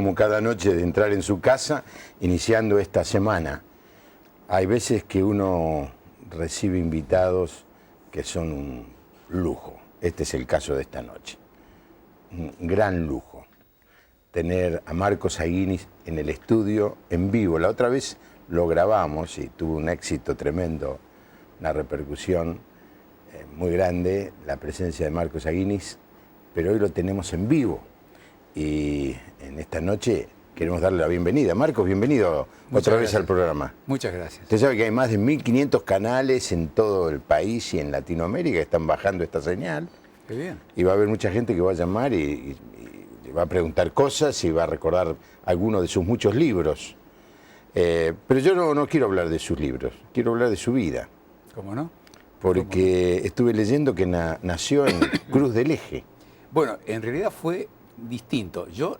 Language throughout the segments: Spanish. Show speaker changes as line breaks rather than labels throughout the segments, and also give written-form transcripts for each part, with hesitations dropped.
como cada noche de entrar en su casa, iniciando esta semana. Hay veces que uno recibe invitados que son un lujo. Este es el caso de esta noche. Un gran lujo. Tener a Marcos Aguinis en el estudio en vivo. La otra vez lo grabamos y tuvo un éxito tremendo, una repercusión muy grande, la presencia de Marcos Aguinis, pero hoy lo tenemos en vivo. Y en esta noche queremos darle la bienvenida. Marcos, bienvenido otra vez al programa.
Muchas gracias.
Usted sabe que hay más de 1.500 canales en todo el país y en Latinoamérica que están bajando esta señal.
Qué bien.
Y va a haber mucha gente que va a llamar y va a preguntar cosas y va a recordar algunos de sus muchos libros. Pero yo no quiero hablar de sus libros, quiero hablar de su vida.
¿Cómo no?
Porque estuve leyendo que nació en Cruz del Eje.
Bueno, en realidad fue distinto. Yo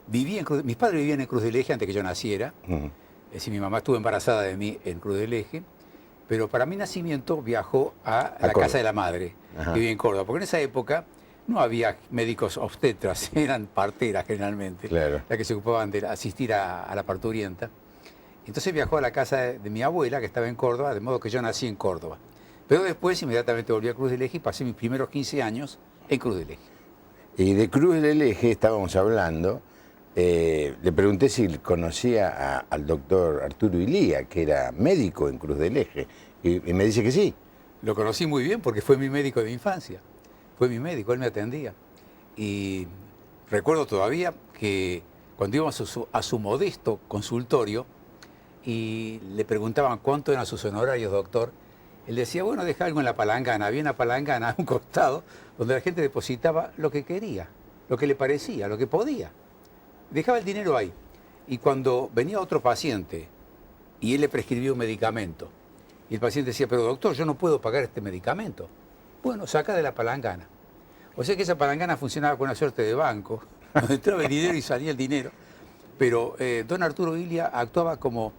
vivía en Cruz, mis padres vivían en Cruz del Eje antes que yo naciera. Es decir, mi mamá estuvo embarazada de mí en Cruz del Eje, pero para mi nacimiento viajó a la casa de la madre, que vivía en Córdoba, porque en esa época no había médicos obstetras, eran parteras generalmente,
claro,
las que se ocupaban de asistir a la parturienta. Entonces viajó a la casa de mi abuela, que estaba en Córdoba, de modo que yo nací en Córdoba. Pero después inmediatamente volví a Cruz del Eje y pasé mis primeros 15 años en Cruz del Eje.
Y de Cruz del Eje estábamos hablando, le pregunté si conocía al doctor Arturo Ilía, que era médico en Cruz del Eje, y me dice que sí.
Lo conocí muy bien porque fue mi médico de infancia. Fue mi médico, él me atendía. Y recuerdo todavía que cuando íbamos a su modesto consultorio y le preguntaban cuánto eran sus honorarios, doctor, él decía, bueno, deja algo en la palangana. Había una palangana a un costado donde la gente depositaba lo que quería, lo que le parecía, lo que podía. Dejaba el dinero ahí. Y cuando venía otro paciente y él le prescribía un medicamento, y el paciente decía, pero doctor, yo no puedo pagar este medicamento. Bueno, saca de la palangana. O sea que esa palangana funcionaba con una suerte de banco, donde entraba el dinero y salía el dinero. Pero don Arturo Ilía actuaba como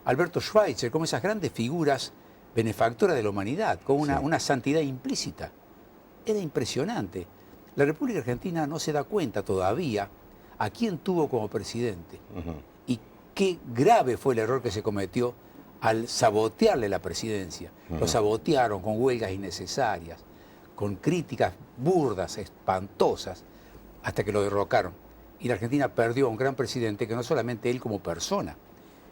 Alberto Schweitzer, como esas grandes figuras benefactora de la humanidad, con una santidad implícita. Era impresionante. La República Argentina no se da cuenta todavía a quién tuvo como presidente y qué grave fue el error que se cometió al sabotearle la presidencia. Lo sabotearon con huelgas innecesarias, con críticas burdas, espantosas, hasta que lo derrocaron. Y la Argentina perdió a un gran presidente que no solamente él como persona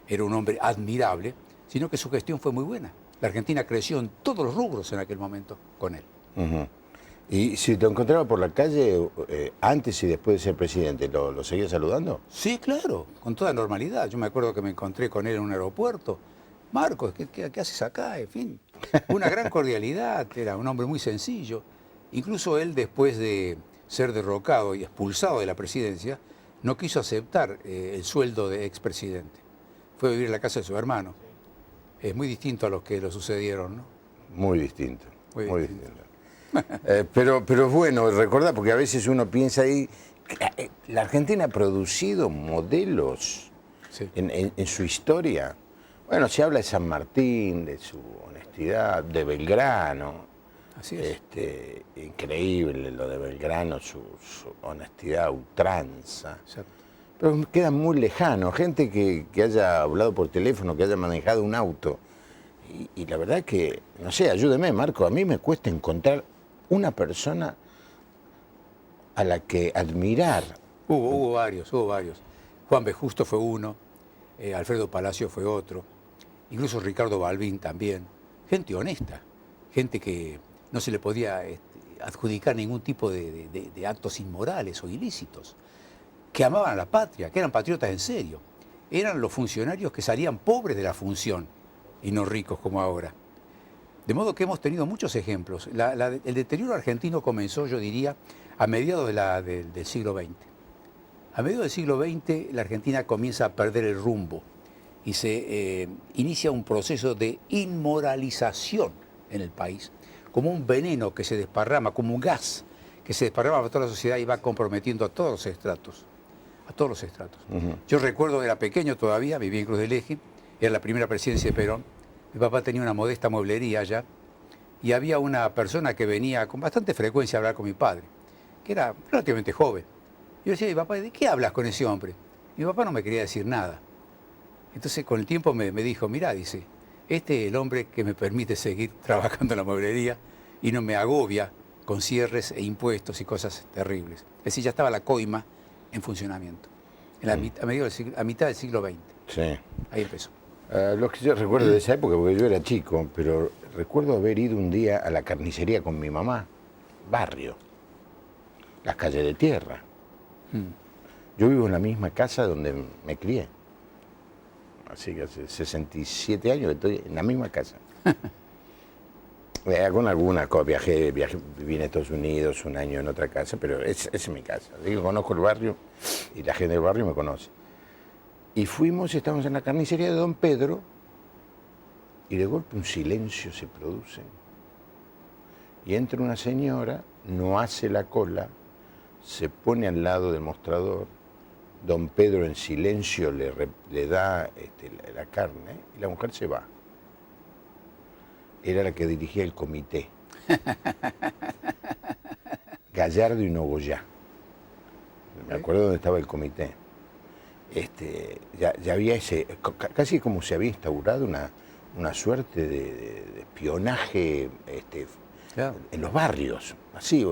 era un hombre admirable, sino que su gestión fue muy buena. La Argentina creció en todos los rubros en aquel momento con él.
¿Y si te encontraba por la calle antes y después de ser presidente, lo seguías saludando?
Sí, claro, con toda normalidad. Yo me acuerdo que me encontré con él en un aeropuerto. Marcos, ¿qué haces acá? En fin, una gran cordialidad, era un hombre muy sencillo. Incluso él, después de ser derrocado y expulsado de la presidencia, no quiso aceptar el sueldo de expresidente. Fue a vivir en la casa de su hermano. Es muy distinto a los que lo sucedieron, ¿no?
Muy distinto, muy distinto. Pero es bueno recordar, porque a veces uno piensa ahí, la Argentina ha producido modelos en su historia. Bueno, se habla de San Martín, de su honestidad, de Belgrano.
Así es.
Increíble lo de Belgrano, su honestidad a ultranza.
Exacto.
Pero queda muy lejano, gente que haya hablado por teléfono, que haya manejado un auto. Y la verdad que, no sé, ayúdeme, Marco, a mí me cuesta encontrar una persona a la que admirar.
Hubo varios. Juan B. Justo fue uno, Alfredo Palacio fue otro, incluso Ricardo Balbín también. Gente honesta, gente que no se le podía adjudicar ningún tipo de actos inmorales o ilícitos, que amaban a la patria, que eran patriotas en serio. Eran los funcionarios que salían pobres de la función y no ricos como ahora. De modo que hemos tenido muchos ejemplos. El deterioro argentino comenzó, yo diría, a mediados del siglo XX. A mediados del siglo XX la Argentina comienza a perder el rumbo y se inicia un proceso de inmoralización en el país, como un veneno que se desparrama, como un gas que se desparrama por toda la sociedad y va comprometiendo a todos los estratos. A todos los estratos. Yo recuerdo, era pequeño todavía, vivía en Cruz del Eje, era la primera presidencia de Perón. Mi papá tenía una modesta mueblería allá y había una persona que venía con bastante frecuencia a hablar con mi padre, que era relativamente joven. Yo decía, papá, ¿de qué hablas con ese hombre? Mi papá no me quería decir nada. Entonces con el tiempo me dijo, mirá, dice, este es el hombre que me permite seguir trabajando en la mueblería y no me agobia con cierres e impuestos y cosas terribles. Es decir, ya estaba la coima en funcionamiento, a mitad del siglo XX.
Sí.
Ahí empezó.
Lo que yo recuerdo de esa época, porque yo era chico, pero recuerdo haber ido un día a la carnicería con mi mamá, barrio, las calles de tierra. Yo vivo en la misma casa donde me crié. Así que hace 67 años que estoy en la misma casa. Con alguna cosa, viví en Estados Unidos un año en otra casa, pero es mi casa. Así que conozco el barrio y la gente del barrio me conoce. Y estábamos en la carnicería de Don Pedro, y de golpe un silencio se produce. Y entra una señora, no hace la cola, se pone al lado del mostrador, Don Pedro en silencio le da la carne y la mujer se va. Era la que dirigía el comité. Gallardo y Nogoyá. Me acuerdo dónde estaba el comité. Ya había casi como se había instaurado una suerte de espionaje claro, en los barrios. Así.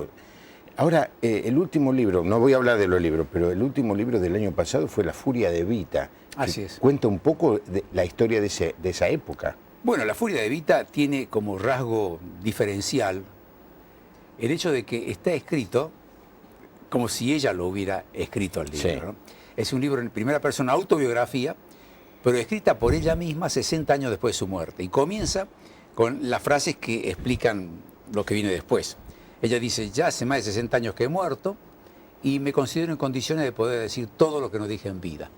Ahora, el último libro, no voy a hablar de los libros, pero el último libro del año pasado fue La Furia de Evita.
Así es.
Cuenta un poco de la historia de esa época.
Bueno, La Furia de Evita tiene como rasgo diferencial el hecho de que está escrito como si ella lo hubiera escrito al libro. Sí. ¿No? Es un libro en primera persona, autobiografía, pero escrita por ella misma 60 años después de su muerte. Y comienza con las frases que explican lo que viene después. Ella dice, ya hace más de 60 años que he muerto y me considero en condiciones de poder decir todo lo que no dije en vida.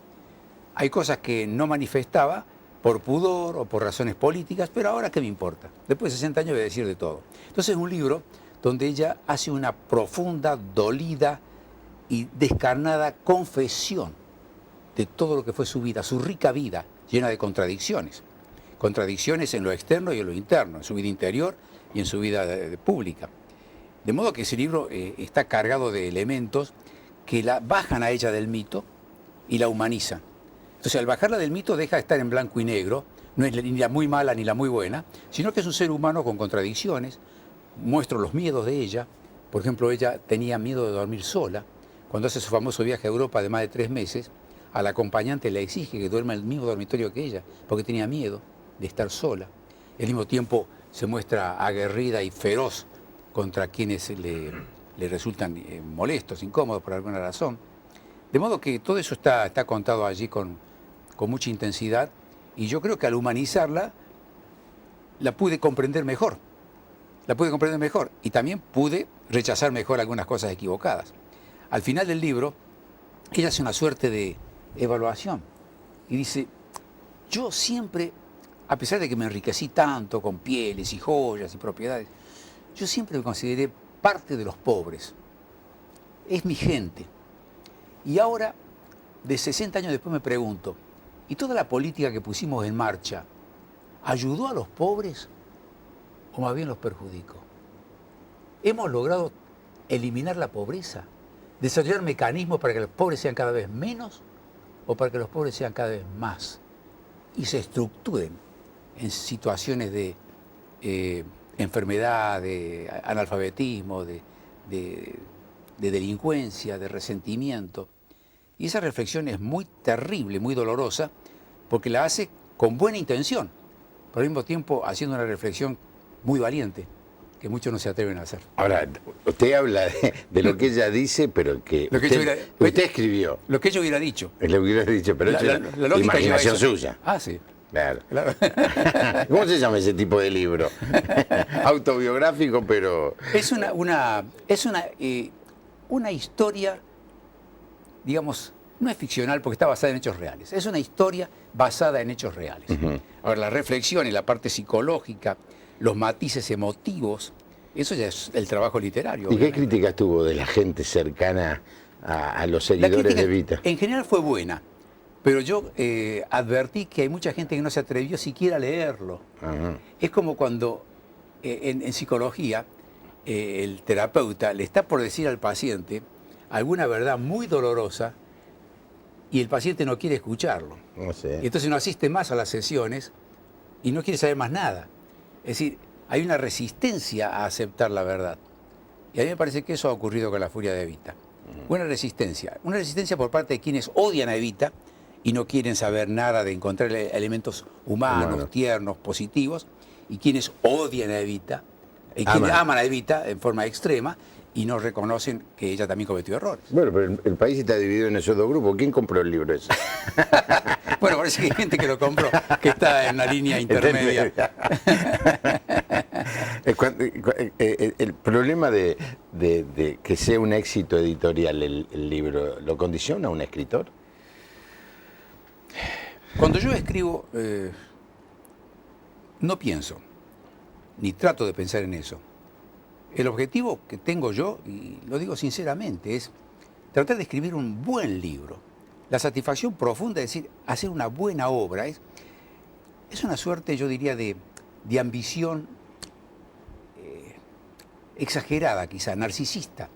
Hay cosas que no manifestaba por pudor o por razones políticas, pero ahora ¿qué me importa? Después de 60 años voy a decir de todo. Entonces es un libro donde ella hace una profunda, dolida y descarnada confesión de todo lo que fue su vida, su rica vida, llena de contradicciones. Contradicciones en lo externo y en lo interno, en su vida interior y en su vida pública. De modo que ese libro está cargado de elementos que la bajan a ella del mito y la humanizan. Entonces, al bajarla del mito deja de estar en blanco y negro, no es ni la muy mala ni la muy buena, sino que es un ser humano con contradicciones. Muestro los miedos de ella. Por ejemplo, ella tenía miedo de dormir sola. Cuando hace su famoso viaje a Europa de más de 3 meses, al acompañante le exige que duerma en el mismo dormitorio que ella, porque tenía miedo de estar sola. Al mismo tiempo se muestra aguerrida y feroz contra quienes le resultan molestos, incómodos por alguna razón. De modo que todo eso está contado allí con mucha intensidad, y yo creo que al humanizarla la pude comprender mejor. Y también pude rechazar mejor algunas cosas equivocadas. Al final del libro, ella hace una suerte de evaluación y dice, yo siempre, a pesar de que me enriquecí tanto con pieles y joyas y propiedades, yo siempre me consideré parte de los pobres. Es mi gente. Y ahora, de 60 años después, me pregunto, ¿y toda la política que pusimos en marcha ayudó a los pobres o más bien los perjudicó? ¿Hemos logrado eliminar la pobreza? ¿Desarrollar mecanismos para que los pobres sean cada vez menos o para que los pobres sean cada vez más? Y se estructuren en situaciones de enfermedad, de analfabetismo, de delincuencia, de resentimiento. Y esa reflexión es muy terrible, muy dolorosa, porque la hace con buena intención, pero al mismo tiempo haciendo una reflexión muy valiente, que muchos no se atreven a hacer.
Ahora, usted habla de lo que ella dice, pero que usted escribió.
Lo que ella hubiera dicho.
Es lo que hubiera dicho, pero la imaginación suya.
Ah, sí.
Claro. ¿Cómo se llama ese tipo de libro? Autobiográfico, pero...
Es una historia, digamos, no es ficcional porque está basada en hechos reales. Es una historia basada en hechos reales. Uh-huh. Ahora, la reflexión y la parte psicológica, los matices emotivos, eso ya es el trabajo literario.
¿Y qué críticas tuvo de la gente cercana a los seguidores de Evita?
En general fue buena. Pero yo advertí que hay mucha gente que no se atrevió siquiera a leerlo. Uh-huh. Es como cuando en psicología el terapeuta le está por decir al paciente alguna verdad muy dolorosa y el paciente no quiere escucharlo.
No sé.
Y entonces no asiste más a las sesiones y no quiere saber más nada. Es decir, hay una resistencia a aceptar la verdad. Y a mí me parece que eso ha ocurrido con La furia de Evita. Una resistencia por parte de quienes odian a Evita y no quieren saber nada de encontrar elementos humanos, tiernos, positivos, y quienes odian a Evita, y quienes aman a Evita en forma extrema y no reconocen que ella también cometió errores.
Bueno, pero el país está dividido en esos dos grupos. ¿Quién compró el libro ese?
Bueno, parece que hay gente que lo compró, que está en una línea intermedia.
El problema de que sea un éxito editorial el libro, ¿lo condiciona un escritor?
Cuando yo escribo, no pienso, ni trato de pensar en eso. El objetivo que tengo yo, y lo digo sinceramente, es tratar de escribir un buen libro. La satisfacción profunda, es decir, hacer una buena obra, es una suerte, yo diría, de ambición exagerada, quizá, narcisista,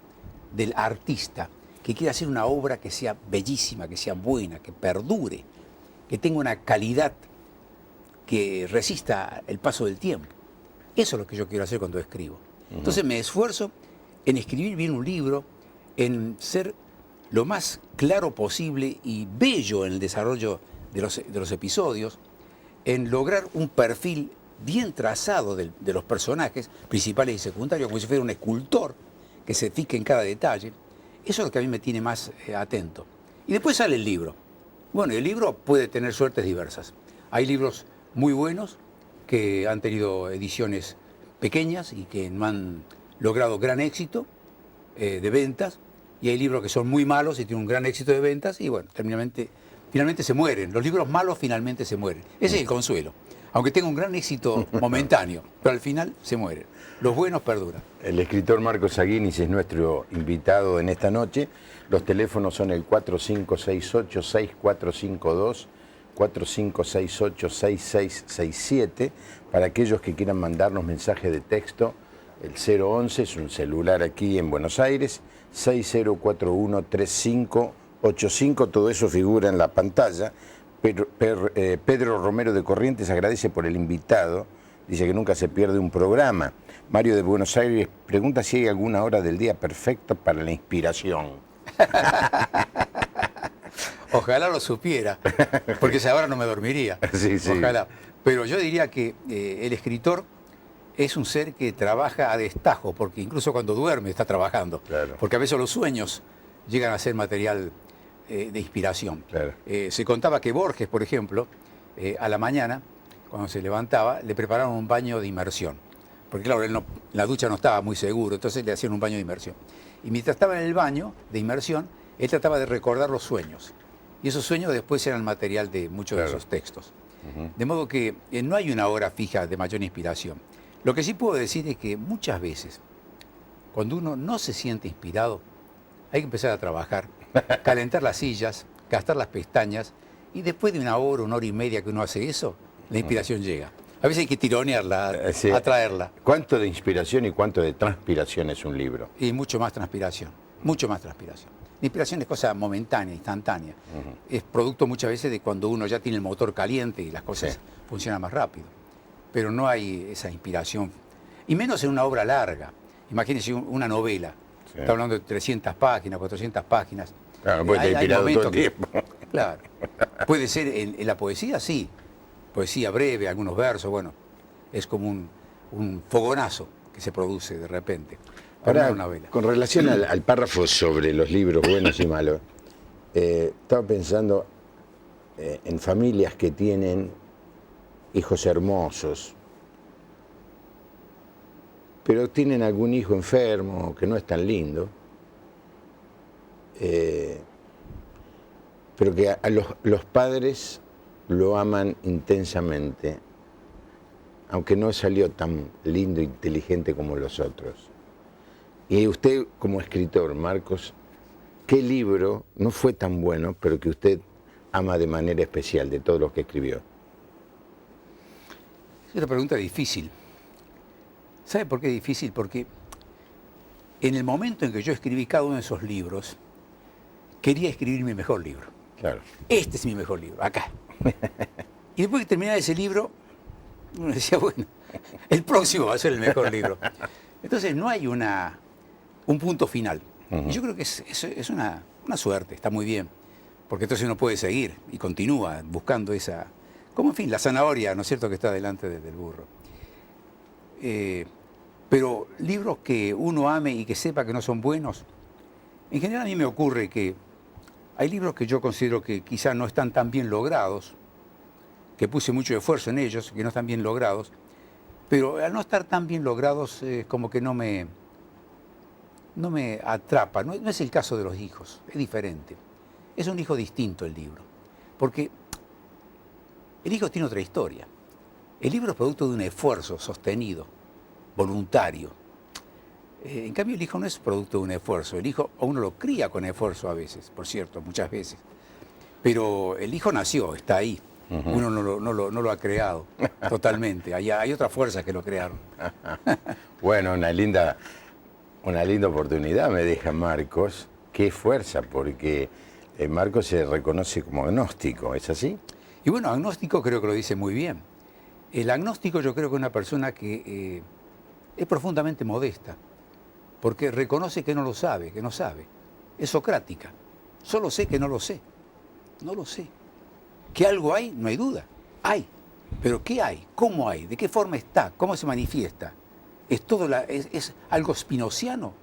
del artista, que quiere hacer una obra que sea bellísima, que sea buena, que perdure, que tenga una calidad que resista el paso del tiempo. Eso es lo que yo quiero hacer cuando escribo. Entonces me esfuerzo en escribir bien un libro, en ser lo más claro posible y bello en el desarrollo de los episodios, en lograr un perfil bien trazado de los personajes principales y secundarios, como si fuera un escultor que se fije en cada detalle. Eso es lo que a mí me tiene más atento. Y después sale el libro. Bueno, el libro puede tener suertes diversas. Hay libros muy buenos que han tenido ediciones pequeñas y que no han logrado gran éxito de ventas, y hay libros que son muy malos y tienen un gran éxito de ventas y bueno, finalmente se mueren. Los libros malos finalmente se mueren. Ese es el consuelo. Aunque tenga un gran éxito momentáneo, pero al final se mueren. Los buenos perduran.
El escritor Marcos Aguinis es nuestro invitado en esta noche. Los teléfonos son el 4568-6452, 4568-6667. Para aquellos que quieran mandarnos mensajes de texto, el 011 es un celular aquí en Buenos Aires, 6041-3585, todo eso figura en la pantalla. Pedro Romero de Corrientes agradece por el invitado, dice que nunca se pierde un programa. Mario de Buenos Aires pregunta si hay alguna hora del día perfecta para la inspiración.
Ojalá lo supiera, porque esa hora no me dormiría.
Sí, sí.
Ojalá. Pero yo diría que el escritor es un ser que trabaja a destajo, porque incluso cuando duerme está trabajando.
Claro.
Porque a veces los sueños llegan a ser material de inspiración.
Claro.
Se contaba que Borges, por ejemplo, a la mañana, cuando se levantaba, le prepararon un baño de inmersión. Porque claro, él la ducha no estaba muy seguro, entonces le hacían un baño de inmersión. Y mientras estaba en el baño de inmersión, él trataba de recordar los sueños. Y esos sueños después eran material de muchos de esos textos. De modo que no hay una hora fija de mayor inspiración. Lo que sí puedo decir es que muchas veces, cuando uno no se siente inspirado, hay que empezar a trabajar, calentar las sillas, gastar las pestañas, y después de una hora y media que uno hace eso, la inspiración llega. A veces hay que tironearla,
Sí.
atraerla.
¿Cuánto de inspiración y cuánto de transpiración es un libro?
Y mucho más transpiración, mucho más transpiración. La inspiración es cosa momentánea, instantánea. Es producto muchas veces de cuando uno ya tiene el motor caliente y las cosas funcionan más rápido. Pero no hay esa inspiración. Y menos en una obra larga. Imagínense una novela.
Sí.
Está hablando de 300 páginas, 400 páginas.
Claro, puede estar inspirado todo el tiempo.
Claro. Puede ser en la poesía, sí. Poesía breve, algunos versos, bueno. Es como un fogonazo que se produce de repente.
Ahora,
una novela.
con relación al párrafo sobre los libros buenos y malos, estaba pensando en familias que tienen hijos hermosos, pero tienen algún hijo enfermo que no es tan lindo, pero que a los padres lo aman intensamente, aunque no salió tan lindo e inteligente como los otros. Y usted, como escritor, Marcos, ¿qué libro no fue tan bueno, pero que usted ama de manera especial de todos los que escribió?
Es una pregunta difícil. ¿Sabe por qué es difícil? Porque en el momento en que yo escribí cada uno de esos libros, quería escribir mi mejor libro.
Claro.
Este es mi mejor libro, acá. Y después que terminaba ese libro, uno decía, bueno, el próximo va a ser el mejor libro. Entonces no hay un punto final. Y yo creo que es una suerte, está muy bien. Porque entonces uno puede seguir y continúa buscando esa... Como en fin, la zanahoria, ¿no es cierto?, que está delante del burro. Pero libros que uno ame y que sepa que no son buenos, en general a mí me ocurre que hay libros que yo considero que quizás no están tan bien logrados, que puse mucho esfuerzo en ellos, que no están bien logrados, pero al no estar tan bien logrados, como que no me atrapa. No es el caso de Los hijos, es diferente. Es un hijo distinto el libro, porque el hijo tiene otra historia. El libro es producto de un esfuerzo sostenido, voluntario. En cambio, el hijo no es producto de un esfuerzo. El hijo, a uno lo cría con esfuerzo a veces, por cierto, muchas veces. Pero el hijo nació, está ahí. Uno no lo ha creado totalmente. Hay otras fuerzas que lo crearon.
Bueno, una linda oportunidad me deja Marcos. Qué fuerza, porque Marcos se reconoce como agnóstico, ¿es así?
Y bueno, agnóstico creo que lo dice muy bien. El agnóstico yo creo que es una persona que es profundamente modesta, porque reconoce que no lo sabe, que no sabe. Es socrática. Solo sé que no lo sé. No lo sé. ¿Que algo hay? No hay duda. Hay. Pero ¿qué hay? ¿Cómo hay? ¿De qué forma está? ¿Cómo se manifiesta? ¿Es algo spinoziano?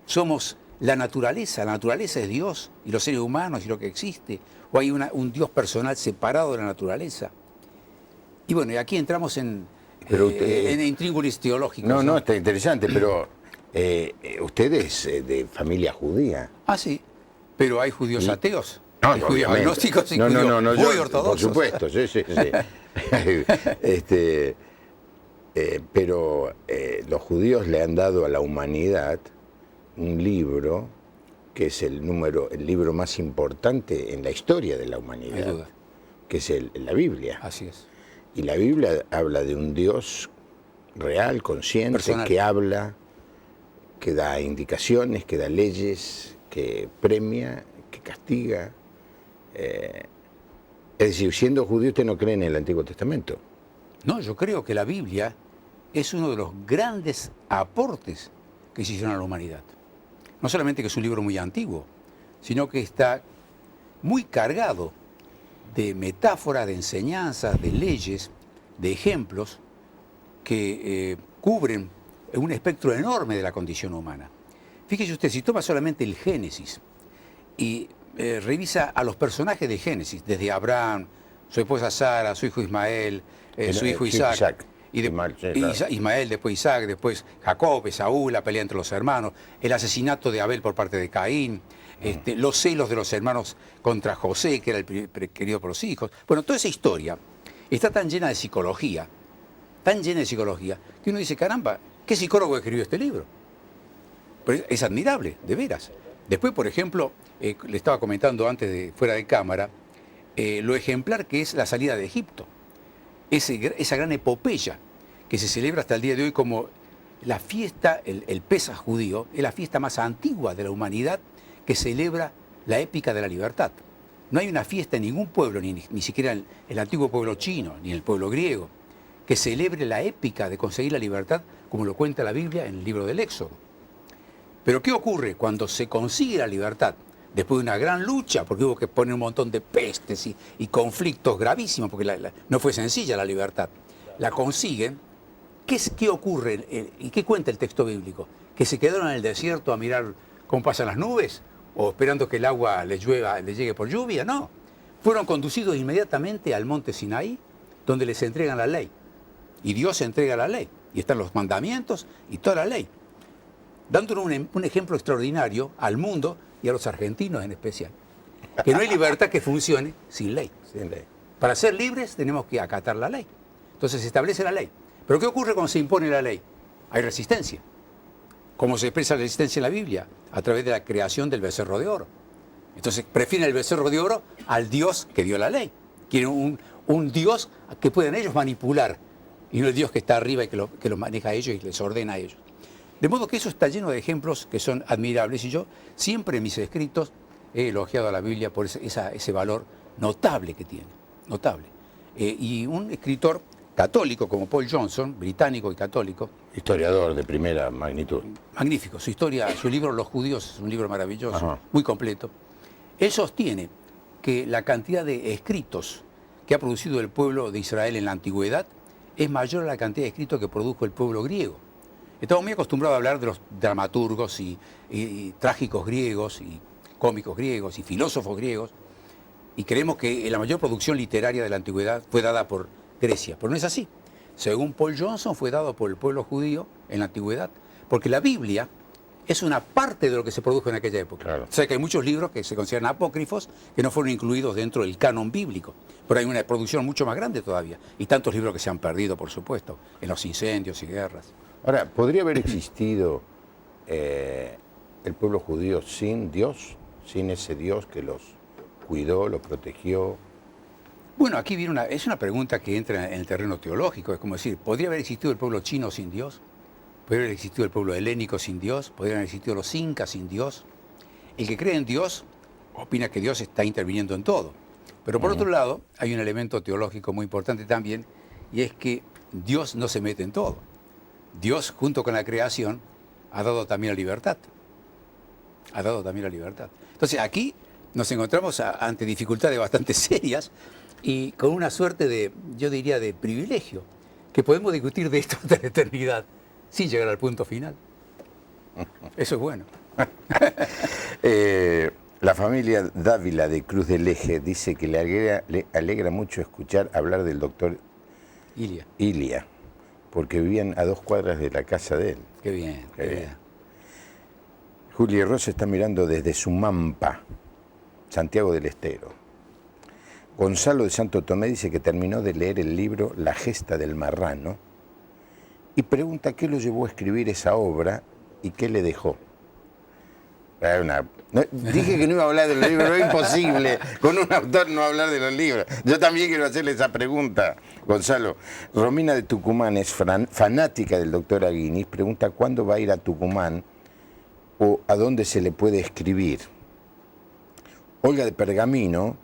¿Somos la naturaleza es Dios y los seres humanos y lo que existe? ¿O hay un Dios personal separado de la naturaleza? Y bueno, y aquí entramos en intríngulis teológicos.
No, está interesante, pero usted es de familia judía.
Ah, sí. Pero hay judíos ateos.
No,
hay judíos agnósticos y
judíos
muy ortodoxos.
Por supuesto, sí. Pero los judíos le han dado a la humanidad un libro que es el libro más importante en la historia de la humanidad, que es la Biblia.
Así es.
Y la Biblia habla de un Dios real, consciente,
personal,
que habla, que da indicaciones, que da leyes, que premia, que castiga. Es decir, siendo judío usted no cree en el Antiguo Testamento.
No, yo creo que la Biblia es uno de los grandes aportes que se hicieron a la humanidad. No solamente que es un libro muy antiguo, sino que está muy cargado de metáforas, de enseñanzas, de leyes, de ejemplos que cubren un espectro enorme de la condición humana. Fíjese usted, si toma solamente el Génesis y revisa a los personajes de Génesis, desde Abraham, su esposa Sara, su hijo Ismael, su hijo Isaac. Ismael, después Isaac, después Jacob, Esaú, la pelea entre los hermanos, el asesinato de Abel por parte de Caín, los celos de los hermanos contra José, que era el querido por los hijos. Bueno, toda esa historia está tan llena de psicología, que uno dice, caramba, ¿qué psicólogo escribió este libro? Pero es admirable, de veras. Después, por ejemplo, le estaba comentando antes, fuera de cámara, lo ejemplar que es la salida de Egipto. Esa gran epopeya que se celebra hasta el día de hoy como la fiesta, el Pesaj judío, es la fiesta más antigua de la humanidad que celebra la épica de la libertad. No hay una fiesta en ningún pueblo, ni siquiera el antiguo pueblo chino, ni el pueblo griego, que celebre la épica de conseguir la libertad como lo cuenta la Biblia en el libro del Éxodo. Pero ¿qué ocurre cuando se consigue la libertad? Después de una gran lucha, porque hubo que poner un montón de pestes y conflictos gravísimos, porque no fue sencilla la libertad. La consiguen. ¿Qué ocurre y qué cuenta el texto bíblico? ¿Que se quedaron en el desierto a mirar cómo pasan las nubes? ¿O esperando que el agua les llegue por lluvia? No. Fueron conducidos inmediatamente al monte Sinaí, donde les entregan la ley. Y Dios entrega la ley. Y están los mandamientos y toda la ley. Dándonos un ejemplo extraordinario al mundo y a los argentinos en especial. Que no hay libertad que funcione sin ley. Para ser libres tenemos que acatar la ley. Entonces se establece la ley. Pero ¿qué ocurre cuando se impone la ley? Hay resistencia. ¿Cómo se expresa la resistencia en la Biblia? A través de la creación del becerro de oro. Entonces prefieren el becerro de oro al Dios que dio la ley. Quieren un Dios que pueden ellos manipular y no el Dios que está arriba y que los maneja a ellos y les ordena a ellos. De modo que eso está lleno de ejemplos que son admirables y yo siempre en mis escritos he elogiado a la Biblia por ese valor notable que tiene, notable. Y un escritor católico como Paul Johnson, británico y católico.
Historiador de primera magnitud.
Magnífico, su historia, su libro Los judíos es un libro maravilloso,
Ajá.
muy completo. Él sostiene que la cantidad de escritos que ha producido el pueblo de Israel en la antigüedad es mayor a la cantidad de escritos que produjo el pueblo griego. Estamos muy acostumbrados a hablar de los dramaturgos y trágicos griegos y cómicos griegos y filósofos griegos, y creemos que la mayor producción literaria de la antigüedad fue dada por Grecia, pero no es así. Según Paul Johnson, fue dado por el pueblo judío en la antigüedad, porque la Biblia es una parte de lo que se produjo en aquella época.
Claro.
O sea que hay muchos libros que se consideran apócrifos que no fueron incluidos dentro del canon bíblico, pero hay una producción mucho más grande todavía, y tantos libros que se han perdido, por supuesto, en los incendios y guerras.
Ahora, ¿podría haber existido el pueblo judío sin Dios? Sin ese Dios que los cuidó, los protegió.
Bueno, aquí viene es una pregunta que entra en el terreno teológico. Es como decir, ¿podría haber existido el pueblo chino sin Dios? ¿Podría haber existido el pueblo helénico sin Dios? ¿Podrían haber existido los incas sin Dios? El que cree en Dios opina que Dios está interviniendo en todo. Pero por otro lado, hay un elemento teológico muy importante también, y es que Dios no se mete en todo. Dios, junto con la creación, ha dado también la libertad. Ha dado también la libertad. Entonces, aquí nos encontramos ante dificultades bastante serias y con una suerte de, yo diría, de privilegio, que podemos discutir de esto hasta la eternidad, sin llegar al punto final. Eso es bueno.
La familia Dávila de Cruz del Eje dice que le alegra mucho escuchar hablar del doctor Ilia, porque vivían a 2 cuadras de la casa de él.
Qué bien, qué bien.
Julia Rosa está mirando desde Sumampa, Santiago del Estero. Gonzalo de Santo Tomé dice que terminó de leer el libro La gesta del marrano y pregunta qué lo llevó a escribir esa obra y qué le dejó. Dije que no iba a hablar de los libros, es imposible con un autor no hablar de los libros. Yo también quiero hacerle esa pregunta, Gonzalo. Romina de Tucumán es fanática del doctor Aguinis, pregunta cuándo va a ir a Tucumán o a dónde se le puede escribir. Olga de Pergamino,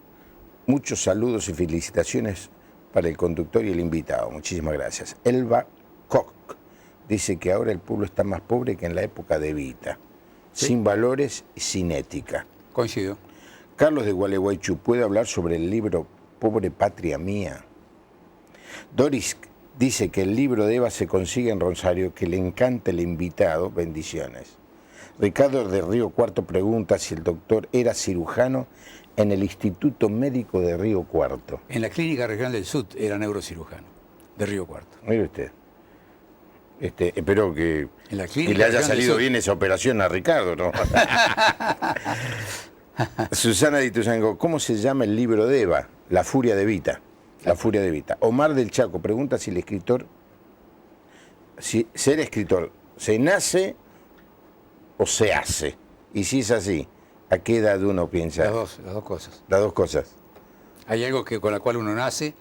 muchos saludos y felicitaciones para el conductor y el invitado. Muchísimas gracias. Elba Koch dice que ahora el pueblo está más pobre que en la época de Evita. ¿Sí? Sin valores y sin ética.
Coincido.
Carlos de Gualeguaychú puede hablar sobre el libro Pobre Patria Mía. Doris dice que el libro de Eva se consigue en Rosario, que le encanta el invitado. Bendiciones. Ricardo de Río Cuarto pregunta si el doctor era cirujano en el Instituto Médico de Río Cuarto.
En la Clínica Regional del Sur era neurocirujano, de Río Cuarto.
Mire usted. Espero que le haya salido bien esa operación a Ricardo, ¿no? Susana de Ituzaingó, ¿cómo se llama el libro de Eva? La furia de Evita. La furia de Evita. Omar del Chaco pregunta si el escritor, si ser escritor, ¿se nace o se hace? Y si es así, ¿a qué edad uno piensa?
Las dos cosas.
Las dos cosas.
Hay algo con la cual uno nace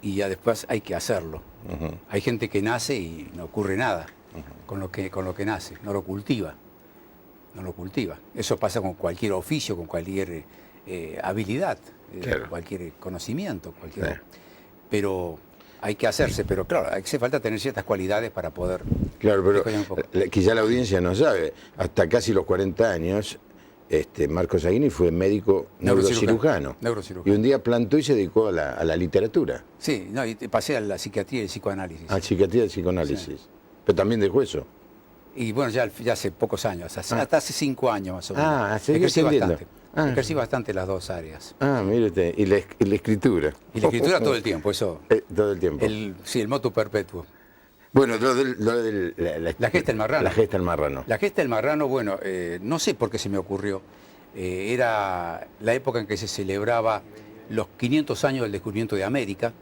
y ya después hay que hacerlo. Hay gente que nace y no ocurre nada con lo que nace, no lo cultiva. Eso pasa con cualquier oficio, con cualquier habilidad,
Claro.
cualquier conocimiento,
Claro.
Pero hay que hacerse, pero claro, hace falta tener ciertas cualidades para poder...
Claro, pero
descollar un poco.
quizá la audiencia no sabe, hasta casi los 40 años, Marcos Aguinis fue médico neurocirujano. Y un día plantó y se dedicó a la literatura.
Sí, no, y pasé a la psiquiatría y el psicoanálisis.
A psiquiatría y el psicoanálisis. Sí. Pero también dejó eso.
Y bueno, ya hace pocos años, hasta hace 5 años más o menos.
Ejercí
bastante. Ejercí bastante las dos áreas.
Mire usted, y la escritura.
Y la escritura todo el tiempo, eso.
Todo el tiempo.
El motu perpetuo.
Bueno,
la gesta del marrano.
La gesta del marrano.
La gesta del marrano, bueno, no sé por qué se me ocurrió. Era la época en que se celebraba los 500 años del descubrimiento de América.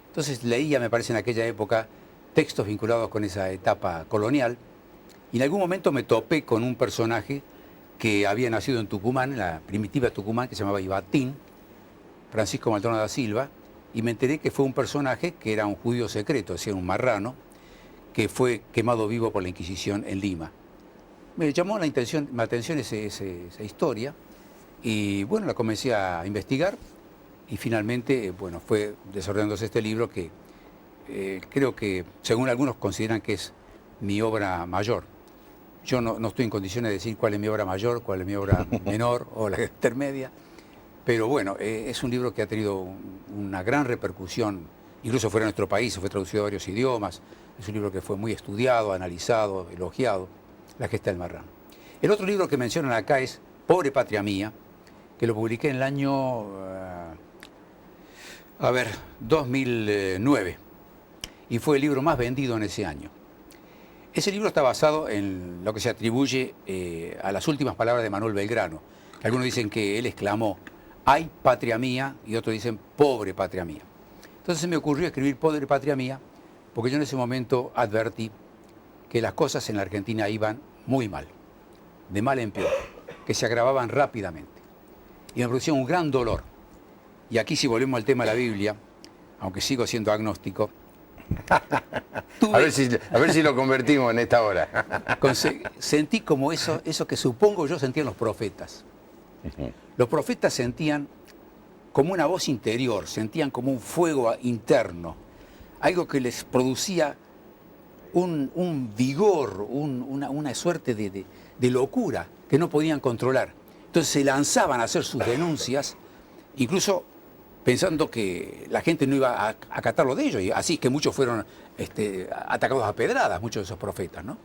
Entonces leía, me parece, en aquella época, textos vinculados con esa etapa colonial. Y en algún momento me topé con un personaje que había nacido en Tucumán, en la primitiva Tucumán, que se llamaba Ibatín, Francisco Maldonado da Silva, y me enteré que fue un personaje que era un judío secreto, decía un marrano, que fue quemado vivo por la Inquisición en Lima. Me llamó la atención esa historia Y bueno, la comencé a investigar y finalmente, bueno, fue desarrollándose este libro que creo que, según algunos, consideran que es mi obra mayor. Yo no estoy en condiciones de decir cuál es mi obra mayor, cuál es mi obra menor o la intermedia, pero bueno, es un libro que ha tenido una gran repercusión, incluso fuera de nuestro país, fue traducido a varios idiomas, es un libro que fue muy estudiado, analizado, elogiado, La gesta del marrano. El otro libro que mencionan acá es Pobre Patria Mía, que lo publiqué en el año, 2009, y fue el libro más vendido en ese año. Ese libro está basado en lo que se atribuye a las últimas palabras de Manuel Belgrano, que algunos dicen que él exclamó, ¡ay, patria mía!, y otros dicen, ¡pobre patria mía! Entonces se me ocurrió escribir Pobre Patria Mía, porque yo en ese momento advertí que las cosas en la Argentina iban muy mal, de mal en peor, que se agravaban rápidamente. Y me producía un gran dolor. Y aquí, si volvemos al tema de la Biblia, aunque sigo siendo agnóstico,
a ver si lo convertimos en esta hora.
Sentí como eso que supongo yo sentían los profetas. Los profetas sentían como una voz interior, sentían como un fuego interno, algo que les producía un vigor, una suerte de locura que no podían controlar. Entonces se lanzaban a hacer sus denuncias, incluso pensando que la gente no iba a acatar lo de ellos, y así que muchos fueron atacados a pedradas, muchos de esos profetas, ¿no?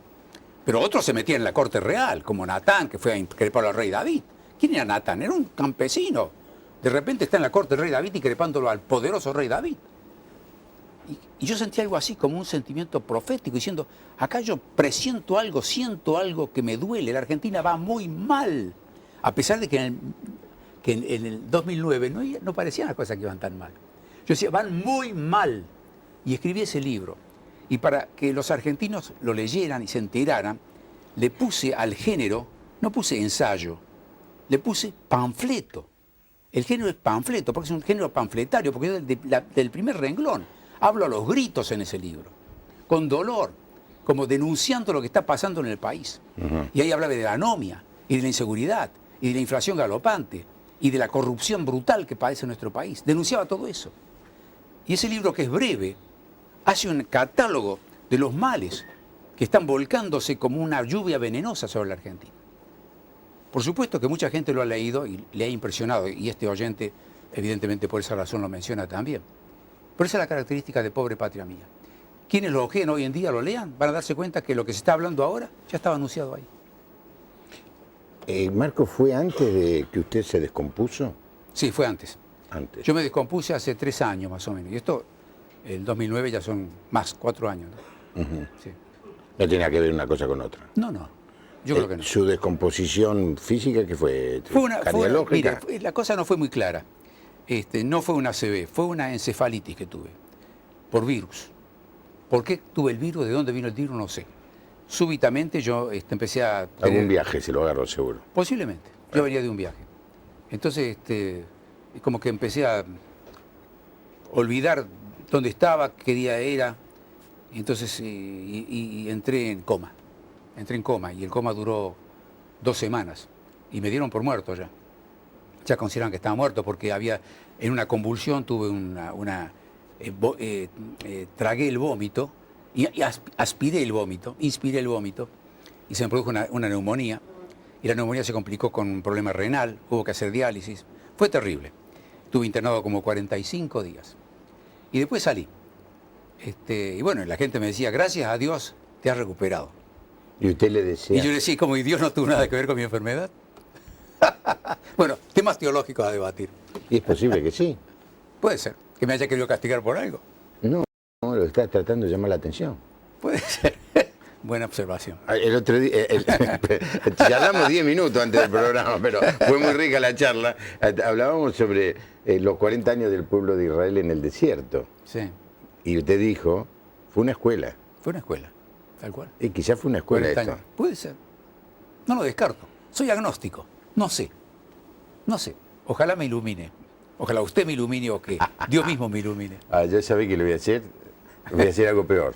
Pero otros se metían en la corte real, como Natán, que fue a increpar al rey David. ¿Quién era Natán? Era un campesino. De repente está en la corte del rey David increpándolo al poderoso rey David. Y yo sentí algo así, como un sentimiento profético, diciendo, acá yo presiento algo, siento algo que me duele, la Argentina va muy mal, a pesar de que en el 2009 no parecían las cosas que iban tan mal. Yo decía, van muy mal. Y escribí ese libro. Y para que los argentinos lo leyeran y se enteraran, le puse al género, no puse ensayo, le puse panfleto. El género es panfleto, porque es un género panfletario, porque es del primer renglón. Hablo a los gritos en ese libro, con dolor, como denunciando lo que está pasando en el país. Y ahí hablaba de la anomia, y de la inseguridad, y de la inflación galopante, y de la corrupción brutal que padece nuestro país. Denunciaba todo eso. Y ese libro, que es breve, hace un catálogo de los males que están volcándose como una lluvia venenosa sobre la Argentina. Por supuesto que mucha gente lo ha leído y le ha impresionado, y este oyente, evidentemente por esa razón, lo menciona también. Pero esa es la característica de Pobre Patria Mía. Quienes lo ojeen hoy en día, lo lean, van a darse cuenta que lo que se está hablando ahora ya estaba anunciado ahí.
Marco, ¿fue antes de que usted se descompuso?
Sí, fue antes.
Antes.
Yo me descompuse hace 3 años más o menos. Y esto, el 2009 ya son más, 4 años, ¿no? Sí.
No tenía que ver una cosa con otra.
No. Yo creo que no.
¿Su descomposición física qué fue? ¿Cardiológica?
Mire, la cosa no fue muy clara. No fue una ACV, fue una encefalitis que tuve, por virus. ¿Por qué tuve el virus? ¿De dónde vino el virus? No sé. Súbitamente yo empecé a tener...
Algún viaje se lo agarró seguro.
Posiblemente. Yo venía de un viaje. Entonces, como que empecé a olvidar dónde estaba, qué día era. Entonces, y entré en coma. Entré en coma, y el coma duró 2 semanas. Y me dieron por muerto ya. Ya consideraban que estaba muerto, porque en una convulsión tuve tragué el vómito, y aspiré el vómito, inspiré el vómito, y se me produjo una neumonía, y la neumonía se complicó con un problema renal, hubo que hacer diálisis, fue terrible. Estuve internado como 45 días, y después salí. Y bueno, la gente me decía, gracias a Dios te has recuperado.
¿Y usted le decía?
Y yo le decía, como Dios no tuvo nada que ver con mi enfermedad. Bueno, temas teológicos a debatir.
Y es posible que sí.
Puede ser, que me haya querido castigar por algo.
No, lo está tratando de llamar la atención.
Puede ser. Buena observación.
El otro día, charlamos 10 minutos antes del programa, pero fue muy rica la charla. Hablábamos sobre los 40 años del pueblo de Israel en el desierto.
Sí.
Y usted dijo, fue una escuela.
Fue una escuela, tal cual.
Y quizás fue una escuela esto.
Puede ser. No lo descarto. Soy agnóstico. No sé. Ojalá me ilumine. Ojalá usted me ilumine, o que Dios mismo me ilumine.
Ya sabe que le voy a hacer. Voy a hacer algo peor.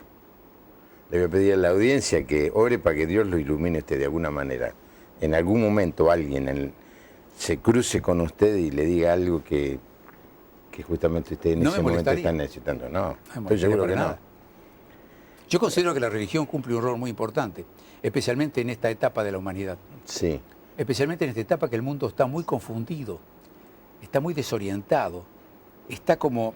Le voy a pedir a la audiencia que ore para que Dios lo ilumine de alguna manera. En algún momento alguien se cruce con usted y le diga algo que justamente usted en
No
ese
me
momento
molestaría.
está necesitando. No,
No me
estoy
molestaría
seguro
para
que
nada. Yo considero que la religión cumple un rol muy importante, especialmente en esta etapa de la humanidad.
no. Sí,
Especialmente en esta etapa que el mundo está muy confundido, está muy desorientado, está como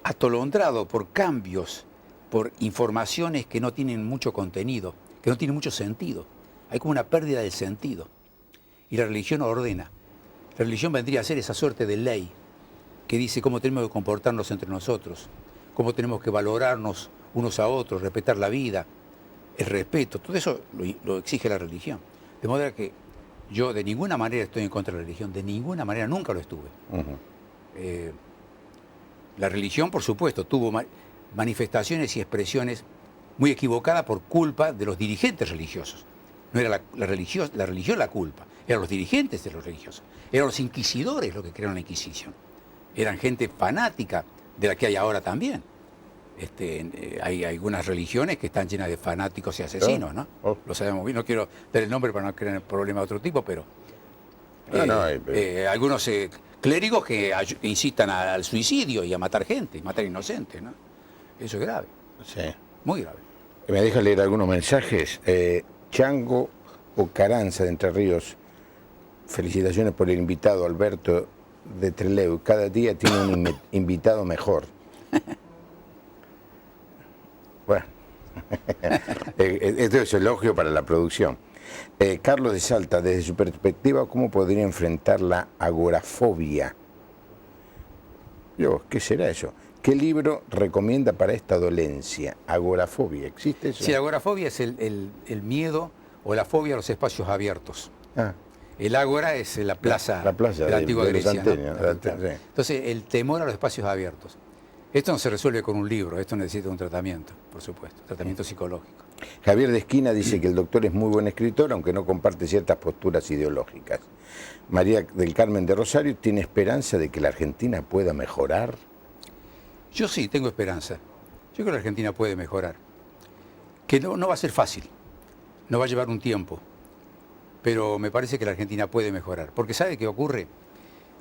atolondrado por cambios, por informaciones que no tienen mucho contenido, que no tienen mucho sentido. Hay como una pérdida del sentido. Y la religión ordena. La religión vendría a ser esa suerte de ley que dice cómo tenemos que comportarnos entre nosotros, cómo tenemos que valorarnos unos a otros, respetar la vida, el respeto. Todo eso lo exige la religión. De modo que yo de ninguna manera estoy en contra de la religión, de ninguna manera, nunca lo estuve. La religión, por supuesto, tuvo manifestaciones y expresiones muy equivocadas por culpa de los dirigentes religiosos. No era la religión la culpa, eran los dirigentes de los religiosos, eran los inquisidores los que crearon la Inquisición. Eran gente fanática, de la que hay ahora también. Hay algunas religiones que están llenas de fanáticos y asesinos, ¿no? Lo sabemos bien, no quiero dar el nombre para no crear problemas de otro tipo, pero algunos clérigos que incitan al suicidio y a matar gente, matar inocentes, ¿no? Eso es grave,
sí.
muy grave.
Me deja leer algunos mensajes. Chango Ocaranza de Entre Ríos. Felicitaciones por el invitado Alberto de Trelew. Cada día tiene un invitado mejor. Bueno, esto es elogio para la producción. Carlos de Salta, desde su perspectiva, ¿cómo podría enfrentar la agorafobia? ¿Qué será eso? ¿Qué libro recomienda para esta dolencia? Agorafobia, ¿existe eso?
Sí, la agorafobia es el miedo o la fobia a los espacios abiertos. El ágora es la plaza de la antigua Grecia, ¿no? Entonces, el temor a los espacios abiertos. Esto no se resuelve con un libro, esto necesita un tratamiento, por supuesto, tratamiento psicológico.
Javier de Esquina dice que el doctor es muy buen escritor, aunque no comparte ciertas posturas ideológicas. María del Carmen de Rosario tiene esperanza de que la Argentina pueda mejorar.
Yo sí, tengo esperanza. Yo creo que la Argentina puede mejorar. Que no va a ser fácil, no va a llevar un tiempo, pero me parece que la Argentina puede mejorar. Porque ¿sabe qué ocurre?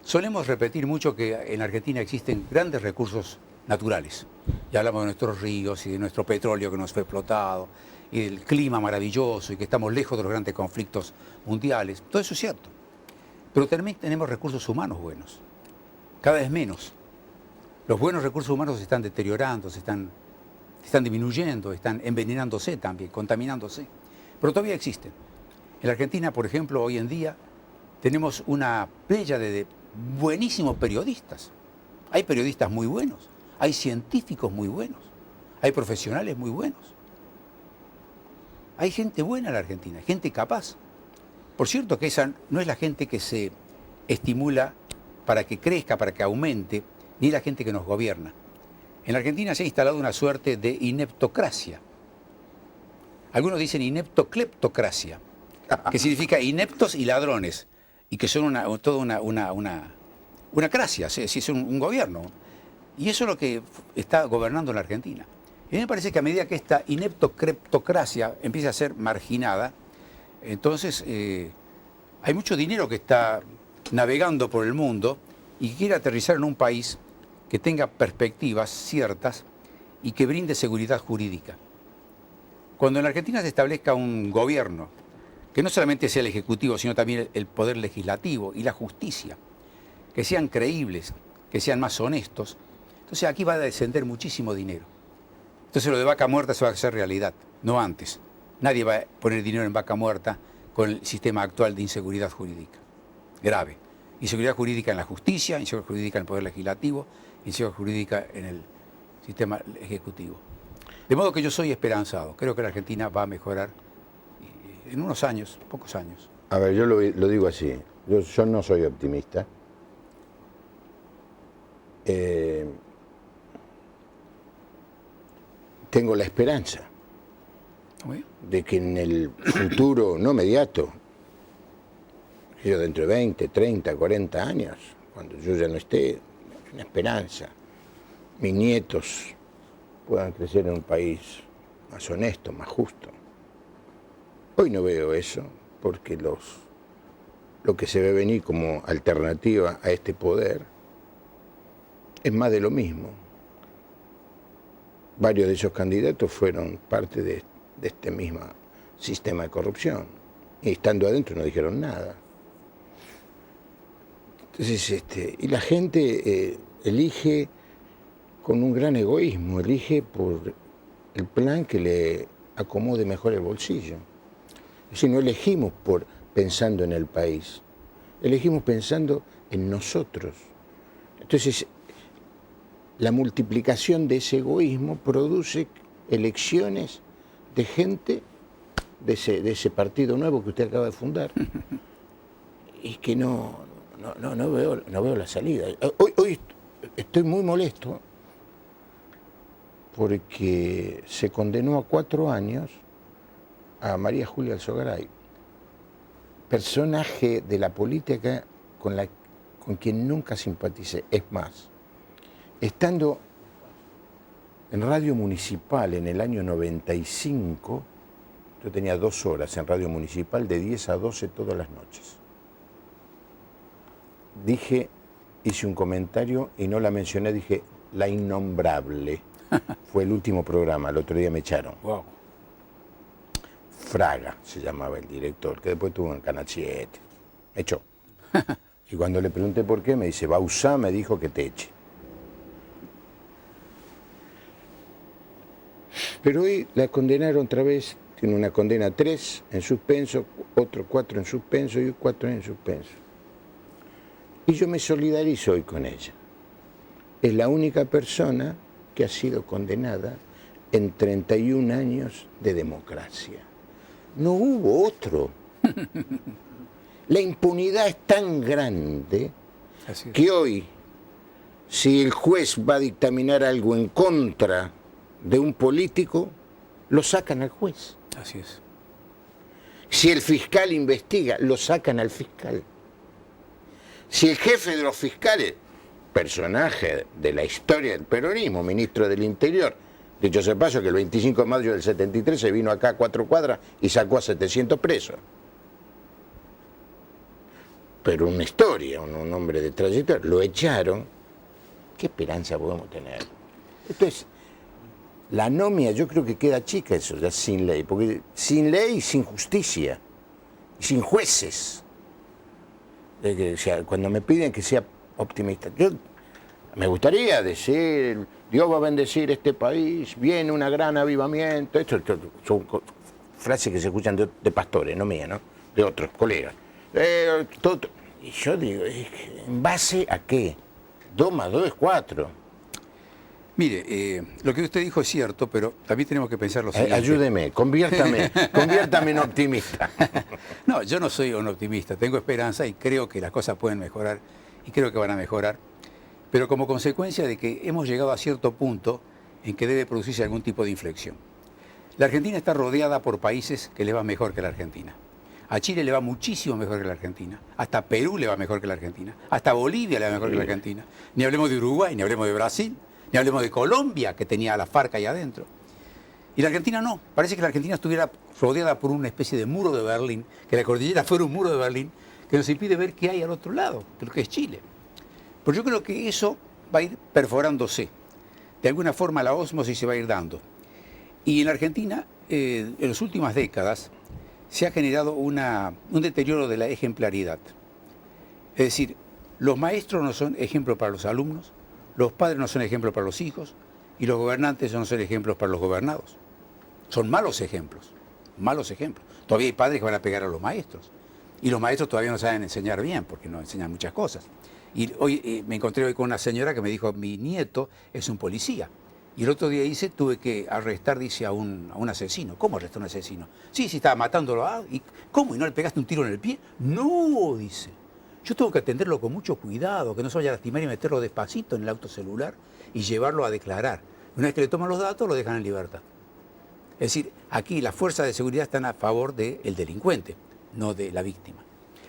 Solemos repetir mucho que en la Argentina existen grandes recursos naturales. Ya hablamos de nuestros ríos y de nuestro petróleo que nos fue explotado, y del clima maravilloso, y que estamos lejos de los grandes conflictos mundiales. Todo eso es cierto. Pero también tenemos recursos humanos buenos, cada vez menos. Los buenos recursos humanos se están deteriorando, se están disminuyendo, están envenenándose también, contaminándose. Pero todavía existen. En la Argentina, por ejemplo, hoy en día tenemos una playa de buenísimos periodistas. Hay periodistas muy buenos, hay científicos muy buenos, hay profesionales muy buenos. Hay gente buena en la Argentina, gente capaz. Por cierto que esa no es la gente que se estimula para que crezca, para que aumente, ni la gente que nos gobierna. En la Argentina se ha instalado una suerte de ineptocracia. Algunos dicen ineptocleptocracia, que significa ineptos y ladrones, y que son toda una cracia, si es un gobierno. Y eso es lo que está gobernando en la Argentina. Y a mí me parece que a medida que esta ineptocleptocracia empieza a ser marginada, entonces hay mucho dinero que está navegando por el mundo y que quiere aterrizar en un país que tenga perspectivas ciertas y que brinde seguridad jurídica. Cuando en la Argentina se establezca un gobierno, que no solamente sea el Ejecutivo, sino también el Poder Legislativo y la justicia, que sean creíbles, que sean más honestos, entonces aquí va a descender muchísimo dinero. Entonces lo de vaca muerta se va a hacer realidad, no antes. Nadie va a poner dinero en vaca muerta con el sistema actual de inseguridad jurídica. Grave. Inseguridad jurídica en la justicia, inseguridad jurídica en el Poder Legislativo, inseguridad jurídica en el sistema ejecutivo. De modo que yo soy esperanzado. Creo que la Argentina va a mejorar en unos años, pocos años.
A ver, yo lo digo así. Yo no soy optimista. Tengo la esperanza de que en el futuro no inmediato, yo dentro de 20, 30, 40 años, cuando yo ya no esté, una esperanza, mis nietos puedan crecer en un país más honesto, más justo. Hoy no veo eso porque lo que se ve venir como alternativa a este poder es más de lo mismo. Varios de esos candidatos fueron parte de este mismo sistema de corrupción y estando adentro no dijeron nada. Entonces, y la gente elige con un gran egoísmo, elige por el plan que le acomode mejor el bolsillo. Es decir, no elegimos pensando en el país, elegimos pensando en nosotros. Entonces, la multiplicación de ese egoísmo produce elecciones de gente de ese partido nuevo que usted acaba de fundar y que no veo la salida. Hoy estoy muy molesto porque se condenó a 4 años a María Julia Alzogaray, personaje de la política con quien nunca simpaticé. Es más, estando en Radio Municipal en el año 95, yo tenía 2 horas en Radio Municipal de 10 a 12 todas las noches. Hice un comentario y no la mencioné, dije, La Innombrable. Fue el último programa, el otro día me echaron.
Wow.
Fraga se llamaba el director, que después tuvo en Canal 7. Me echó. Y cuando le pregunté por qué, me dice, Bauzá me dijo que te eche. Pero hoy la condenaron otra vez, tiene una condena 3 en suspenso, otro 4 en suspenso y 4 en suspenso. Y yo me solidarizo hoy con ella. Es la única persona que ha sido condenada en 31 años de democracia. No hubo otro. La impunidad es tan grande que hoy, si el juez va a dictaminar algo en contra de un político, lo sacan al juez.
Así es.
Si el fiscal investiga, lo sacan al fiscal. Si el jefe de los fiscales, personaje de la historia del peronismo, ministro del Interior, dicho sea de paso que el 25 de mayo del 73 se vino acá a 4 cuadras y sacó a 700 presos. Pero una historia, un hombre de trayectoria, lo echaron. ¿Qué esperanza podemos tener? Entonces, la anomia yo creo que queda chica eso, ya sin ley, porque sin ley, sin justicia, sin jueces. O sea, cuando me piden que sea optimista, yo me gustaría decir, Dios va a bendecir este país, viene un gran avivamiento. Esto son frases que se escuchan de pastores, no mías, ¿no? De otros colegas. Y yo digo, ¿en base a qué? 2 más 2 es 4.
Mire, lo que usted dijo es cierto, pero también tenemos que pensar lo siguiente.
Ayúdeme, conviértame en optimista.
No, yo no soy un optimista, tengo esperanza y creo que las cosas pueden mejorar y creo que van a mejorar, pero como consecuencia de que hemos llegado a cierto punto en que debe producirse algún tipo de inflexión. La Argentina está rodeada por países que le va mejor que la Argentina. A Chile le va muchísimo mejor que la Argentina, hasta Perú le va mejor que la Argentina, hasta Bolivia le va mejor que la Argentina. Ni hablemos de Uruguay, ni hablemos de Brasil, ni hablemos de Colombia, que tenía a la FARC ahí adentro. Y la Argentina no. Parece que la Argentina estuviera rodeada por una especie de muro de Berlín, que la cordillera fuera un muro de Berlín, que nos impide ver qué hay al otro lado, de lo que es Chile. Pero yo creo que eso va a ir perforándose. De alguna forma la ósmosis se va a ir dando. Y en la Argentina, en las últimas décadas, se ha generado un deterioro de la ejemplaridad. Es decir, los maestros no son ejemplos para los alumnos, los padres no son ejemplos para los hijos y los gobernantes no son ejemplos para los gobernados. Son malos ejemplos, malos ejemplos. Todavía hay padres que van a pegar a los maestros y los maestros todavía no saben enseñar bien porque no enseñan muchas cosas. Y hoy me encontré hoy con una señora que me dijo, mi nieto es un policía. Y el otro día tuve que arrestar, dice, a un asesino. ¿Cómo arrestar a un asesino? Sí, estaba matándolo. ¿Y cómo? ¿Y no le pegaste un tiro en el pie? No, dice. Yo tengo que atenderlo con mucho cuidado, que no se vaya a lastimar y meterlo despacito en el auto celular y llevarlo a declarar. Una vez que le toman los datos, lo dejan en libertad. Es decir, aquí las fuerzas de seguridad están a favor del delincuente, no de la víctima.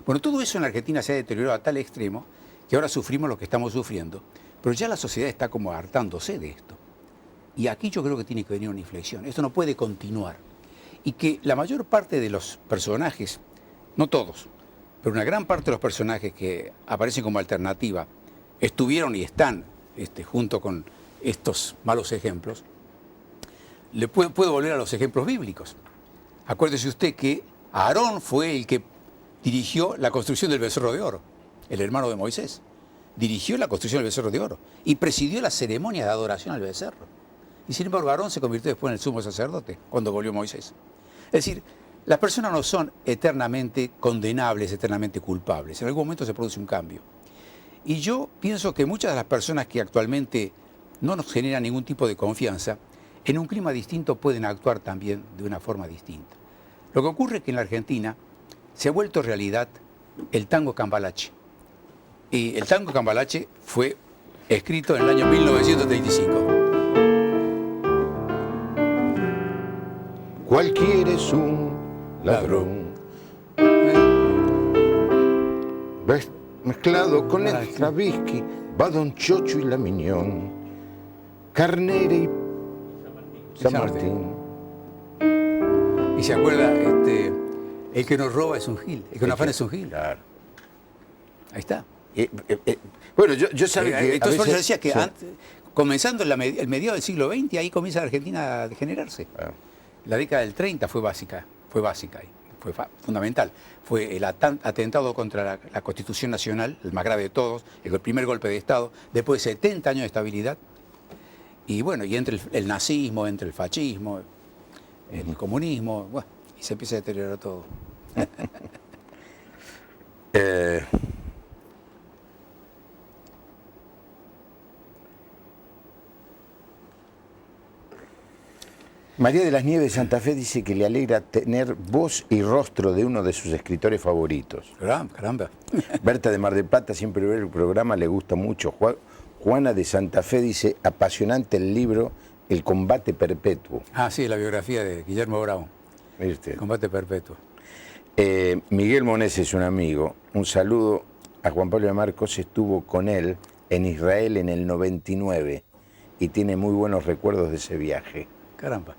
Bueno, todo eso en la Argentina se ha deteriorado a tal extremo que ahora sufrimos lo que estamos sufriendo, pero ya la sociedad está como hartándose de esto. Y aquí yo creo que tiene que venir una inflexión. Esto no puede continuar. Y que la mayor parte de los personajes, no todos, pero una gran parte de los personajes que aparecen como alternativa estuvieron y están junto con estos malos ejemplos. Puedo volver a los ejemplos bíblicos. Acuérdese usted que Aarón fue el que dirigió la construcción del becerro de oro, el hermano de Moisés. Dirigió la construcción del becerro de oro y presidió la ceremonia de adoración al becerro. Y sin embargo, Aarón se convirtió después en el sumo sacerdote cuando volvió Moisés. Es decir, las personas no son eternamente condenables, eternamente culpables. En algún momento se produce un cambio. Y yo pienso que muchas de las personas que actualmente no nos generan ningún tipo de confianza, en un clima distinto pueden actuar también de una forma distinta. Lo que ocurre es que en la Argentina se ha vuelto realidad el tango cambalache. Y el tango cambalache fue escrito en el año 1935.
Cualquiera es un ladrón. Mezclado con el Stravinsky, va Don Chocho y la Miñón, Carnera y San Martín.
Y se acuerda, el que nos roba es un gil, el que nos afana es un gil.
Claro.
Ahí está.
Bueno, yo sabía que...
Entonces yo decía que antes, comenzando el mediado del siglo XX, ahí comienza la Argentina a degenerarse.
Ah.
La década del 30 fue básica ahí, fue fundamental. Fue el atentado contra la Constitución Nacional, el más grave de todos, el primer golpe de Estado, después de 70 años de estabilidad. Y bueno, y entre el nazismo, entre el fascismo, el comunismo, bueno, y se empieza a deteriorar todo.
María de las Nieves de Santa Fe dice que le alegra tener voz y rostro de uno de sus escritores favoritos.
Caramba.
Berta de Mar del Plata siempre ve el programa, le gusta mucho. Juana de Santa Fe dice, apasionante el libro El combate perpetuo.
Ah, sí, la biografía de Guillermo Brown.
¿Viste?
El combate perpetuo.
Miguel Monés es un amigo. Un saludo a Juan Pablo de Marcos, estuvo con él en Israel en el 99 y tiene muy buenos recuerdos de ese viaje.
Caramba.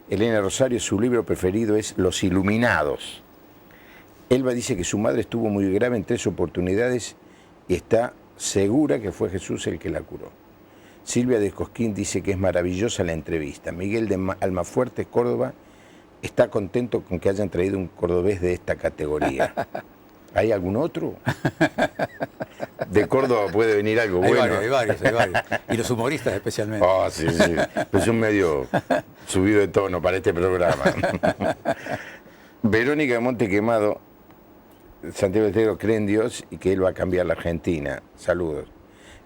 Elena Rosario, su libro preferido es Los Iluminados. Elba dice que su madre estuvo muy grave en 3 oportunidades y está segura que fue Jesús el que la curó. Silvia de Cosquín dice que es maravillosa la entrevista. Miguel de Almafuerte, Córdoba, está contento con que hayan traído un cordobés de esta categoría. ¿Hay algún otro? De Córdoba puede venir algo bueno.
Hay varios. Y los humoristas especialmente.
Oh, sí. Pues es un medio subido de tono para este programa. Verónica de Monte Quemado, Santiago Estero cree en Dios y que Él va a cambiar la Argentina. Saludos.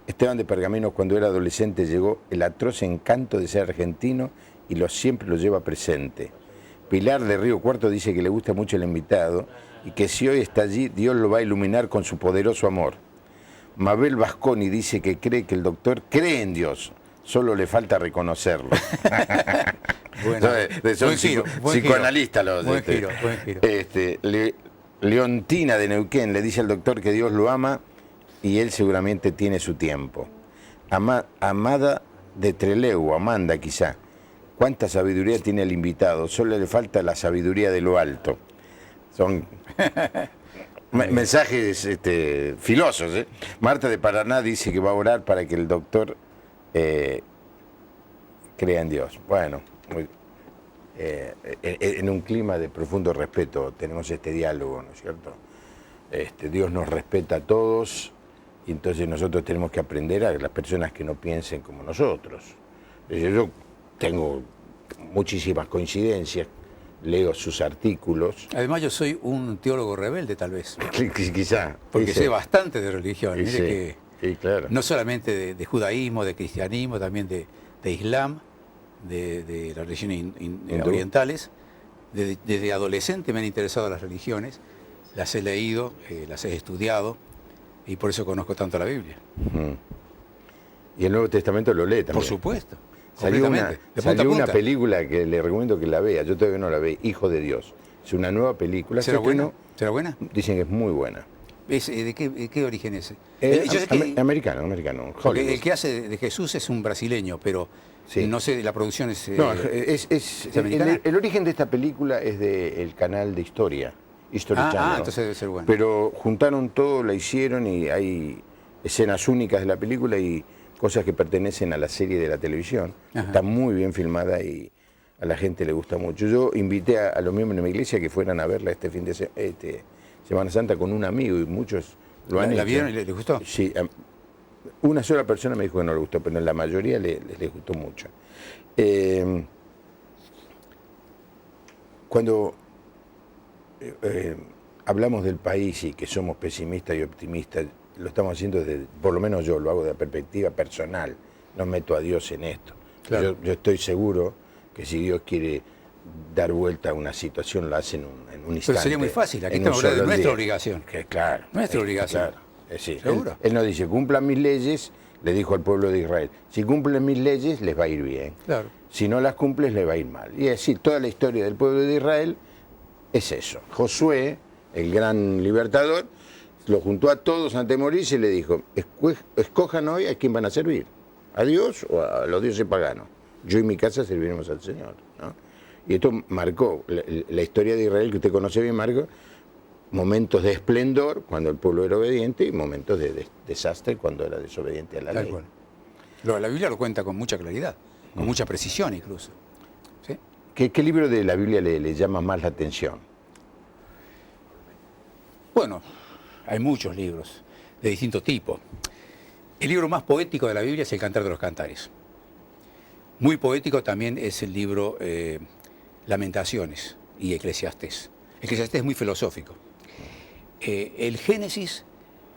Esteban de Pergaminos, cuando era adolescente, llegó el atroz encanto de ser argentino y siempre lo lleva presente. Pilar de Río Cuarto dice que le gusta mucho el invitado y que si hoy está allí, Dios lo va a iluminar con su poderoso amor. Mabel Vasconi dice que cree que el doctor cree en Dios, solo le falta reconocerlo.
Bueno,
son psicoanalistas los...
Buen giro.
Leontina de Neuquén le dice al doctor que Dios lo ama y él seguramente tiene su tiempo. Amada de Trelew, Amanda quizá. ¿Cuánta sabiduría tiene el invitado? Solo le falta la sabiduría de lo alto. Son mensajes filosos. Marta de Paraná dice que va a orar para que el doctor crea en Dios. Bueno, en un clima de profundo respeto tenemos este diálogo, ¿no es cierto? Dios nos respeta a todos y entonces nosotros tenemos que aprender a las personas que no piensen como nosotros. Yo tengo muchísimas coincidencias, leo sus artículos.
Además yo soy un teólogo rebelde tal vez.
Quizá.
Porque sé bastante de religión. Mire que
sí, claro.
No solamente de judaísmo, de cristianismo, también de islam, de las religiones orientales. Desde adolescente me han interesado las religiones, las he leído, las he estudiado y por eso conozco tanto la Biblia.
Y el Nuevo Testamento lo lee también.
Por supuesto.
Salió una película que le recomiendo que la vea, yo todavía no la veo, Hijo de Dios. Es una nueva película.
¿Será buena? ¿Será buena?
Dicen que es muy buena.
¿De qué origen es?
Americano.
Porque el que hace de Jesús es un brasileño, pero sí. No sé, la producción es...
No, ¿es americana? El origen de esta película es del canal de historia, History Channel.
Entonces debe ser bueno.
Pero juntaron todo, la hicieron y hay escenas únicas de la película y cosas que pertenecen a la serie de la televisión.
Ajá.
Está muy bien filmada y a la gente le gusta mucho. Yo invité a los miembros de mi iglesia que fueran a verla este fin de Semana Santa con un amigo y muchos lo han hecho.
¿La vieron y les gustó?
Sí. Una sola persona me dijo que no le gustó, pero la mayoría les gustó mucho. Cuando hablamos del país y que somos pesimistas y optimistas, lo estamos haciendo desde, por lo menos yo lo hago de la perspectiva personal, no meto a Dios en esto.
Claro.
Yo estoy seguro que si Dios quiere dar vuelta a una situación, lo hace en un instante.
Pero sería muy fácil, aquí estamos hablando de nuestra obligación.
Que, claro.
Nuestra obligación.
Claro. Sí.
¿Seguro?
Él no dice, cumplan mis leyes, le dijo al pueblo de Israel, si cumplen mis leyes les va a ir bien.
Claro.
Si no las cumples les va a ir mal. Y es decir, toda la historia del pueblo de Israel es eso. Josué, el gran libertador, lo juntó a todos ante morirse y le dijo, escojan hoy a quién van a servir, a Dios o a los dioses paganos. Yo y mi casa serviremos al Señor, ¿no? Y esto marcó la historia de Israel, que usted conoce bien, Marco, momentos de esplendor cuando el pueblo era obediente y momentos de desastre cuando era desobediente a la ley.
La Biblia lo cuenta con mucha claridad, con mucha precisión incluso. ¿Sí?
¿Qué libro de la Biblia le llama más la atención?
Bueno, hay muchos libros de distinto tipo. El libro más poético de la Biblia es el Cantar de los Cantares. Muy poético también es el libro Lamentaciones y Eclesiastés. Eclesiastés es muy filosófico. El Génesis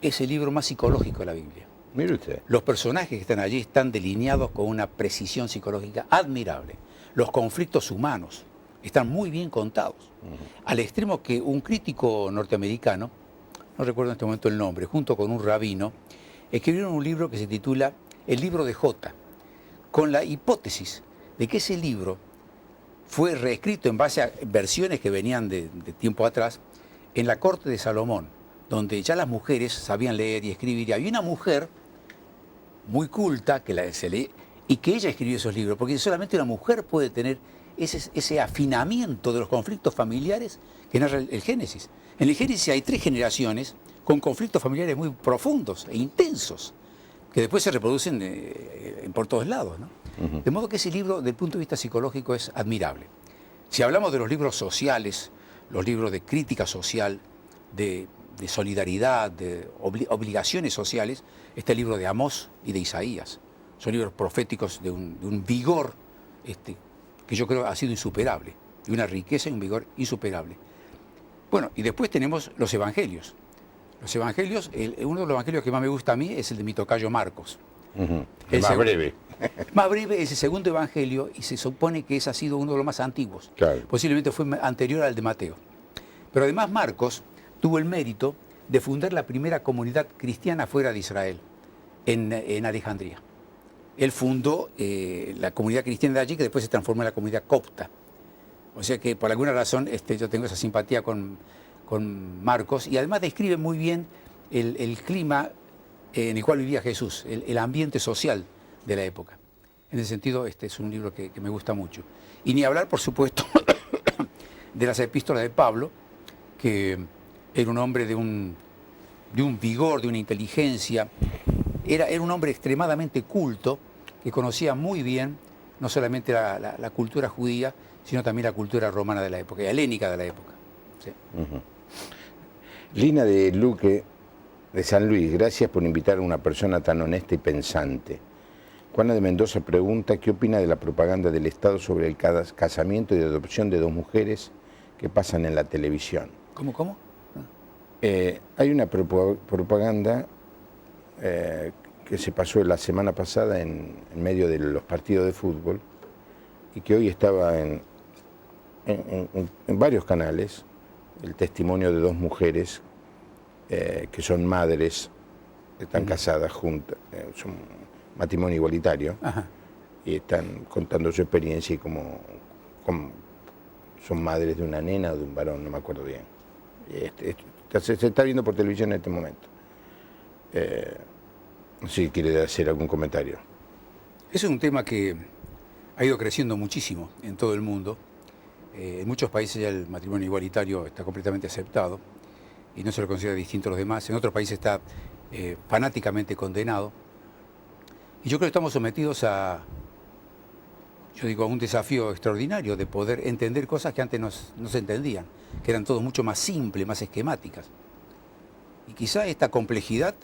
es el libro más psicológico de la Biblia.
Mire usted.
Los personajes que están allí están delineados con una precisión psicológica admirable. Los conflictos humanos están muy bien contados. Al extremo que un crítico norteamericano, no recuerdo en este momento el nombre, junto con un rabino, escribieron un libro que se titula El libro de Jota, con la hipótesis de que ese libro fue reescrito en base a versiones que venían de tiempo atrás en la corte de Salomón, donde ya las mujeres sabían leer y escribir. Y había una mujer muy culta se lee, y que ella escribió esos libros, porque solamente una mujer puede tener ese afinamiento de los conflictos familiares que narra el Génesis. En el Génesis hay 3 generaciones con conflictos familiares muy profundos e intensos, que después se reproducen por todos lados, ¿no? De modo que ese libro, desde el punto de vista psicológico, es admirable. Si hablamos de los libros sociales, los libros de crítica social, de solidaridad, de obligaciones sociales, está el libro de Amós y de Isaías. Son libros proféticos de un vigor que yo creo ha sido insuperable, de una riqueza y un vigor insuperable. Bueno, y después tenemos los evangelios. Los evangelios, uno de los evangelios que más me gusta a mí es el de mi tocayo Marcos.
El más breve.
Más breve es el segundo evangelio y se supone que ese ha sido uno de los más antiguos.
Claro.
Posiblemente fue anterior al de Mateo. Pero además Marcos tuvo el mérito de fundar la primera comunidad cristiana fuera de Israel, en Alejandría. Él fundó la comunidad cristiana de allí, que después se transformó en la comunidad copta. O sea que por alguna razón yo tengo esa simpatía con Marcos, y además describe muy bien el clima en el cual vivía Jesús, el ambiente social de la época. En ese sentido, es un libro que me gusta mucho. Y ni hablar, por supuesto, de las epístolas de Pablo, que era un hombre de un vigor, de una inteligencia. Era un hombre extremadamente culto, que conocía muy bien no solamente la cultura judía, sino también la cultura romana de la época, helénica de la época. Sí.
Lina de Luque, de San Luis, gracias por invitar a una persona tan honesta y pensante. Juana de Mendoza pregunta qué opina de la propaganda del Estado sobre el casamiento y adopción de 2 mujeres que pasan en la televisión.
¿Cómo?
Hay una propaganda que se pasó la semana pasada en medio de los partidos de fútbol y que hoy estaba en varios canales, el testimonio de 2 mujeres que son madres, están casadas juntas, son matrimonio igualitario. Ajá. Y están contando su experiencia y cómo son madres de una nena o de un varón, no me acuerdo bien. Se está viendo por televisión en este momento. Si quiere hacer algún comentario.
Ese es un tema que ha ido creciendo muchísimo en todo el mundo En muchos países ya el matrimonio igualitario está completamente aceptado y no se lo considera distinto a los demás. En otros países está fanáticamente condenado. Y yo creo que estamos sometidos a un desafío extraordinario de poder entender cosas que antes no se entendían, que eran todos mucho más simples, más esquemáticas. Y quizá esta complejidad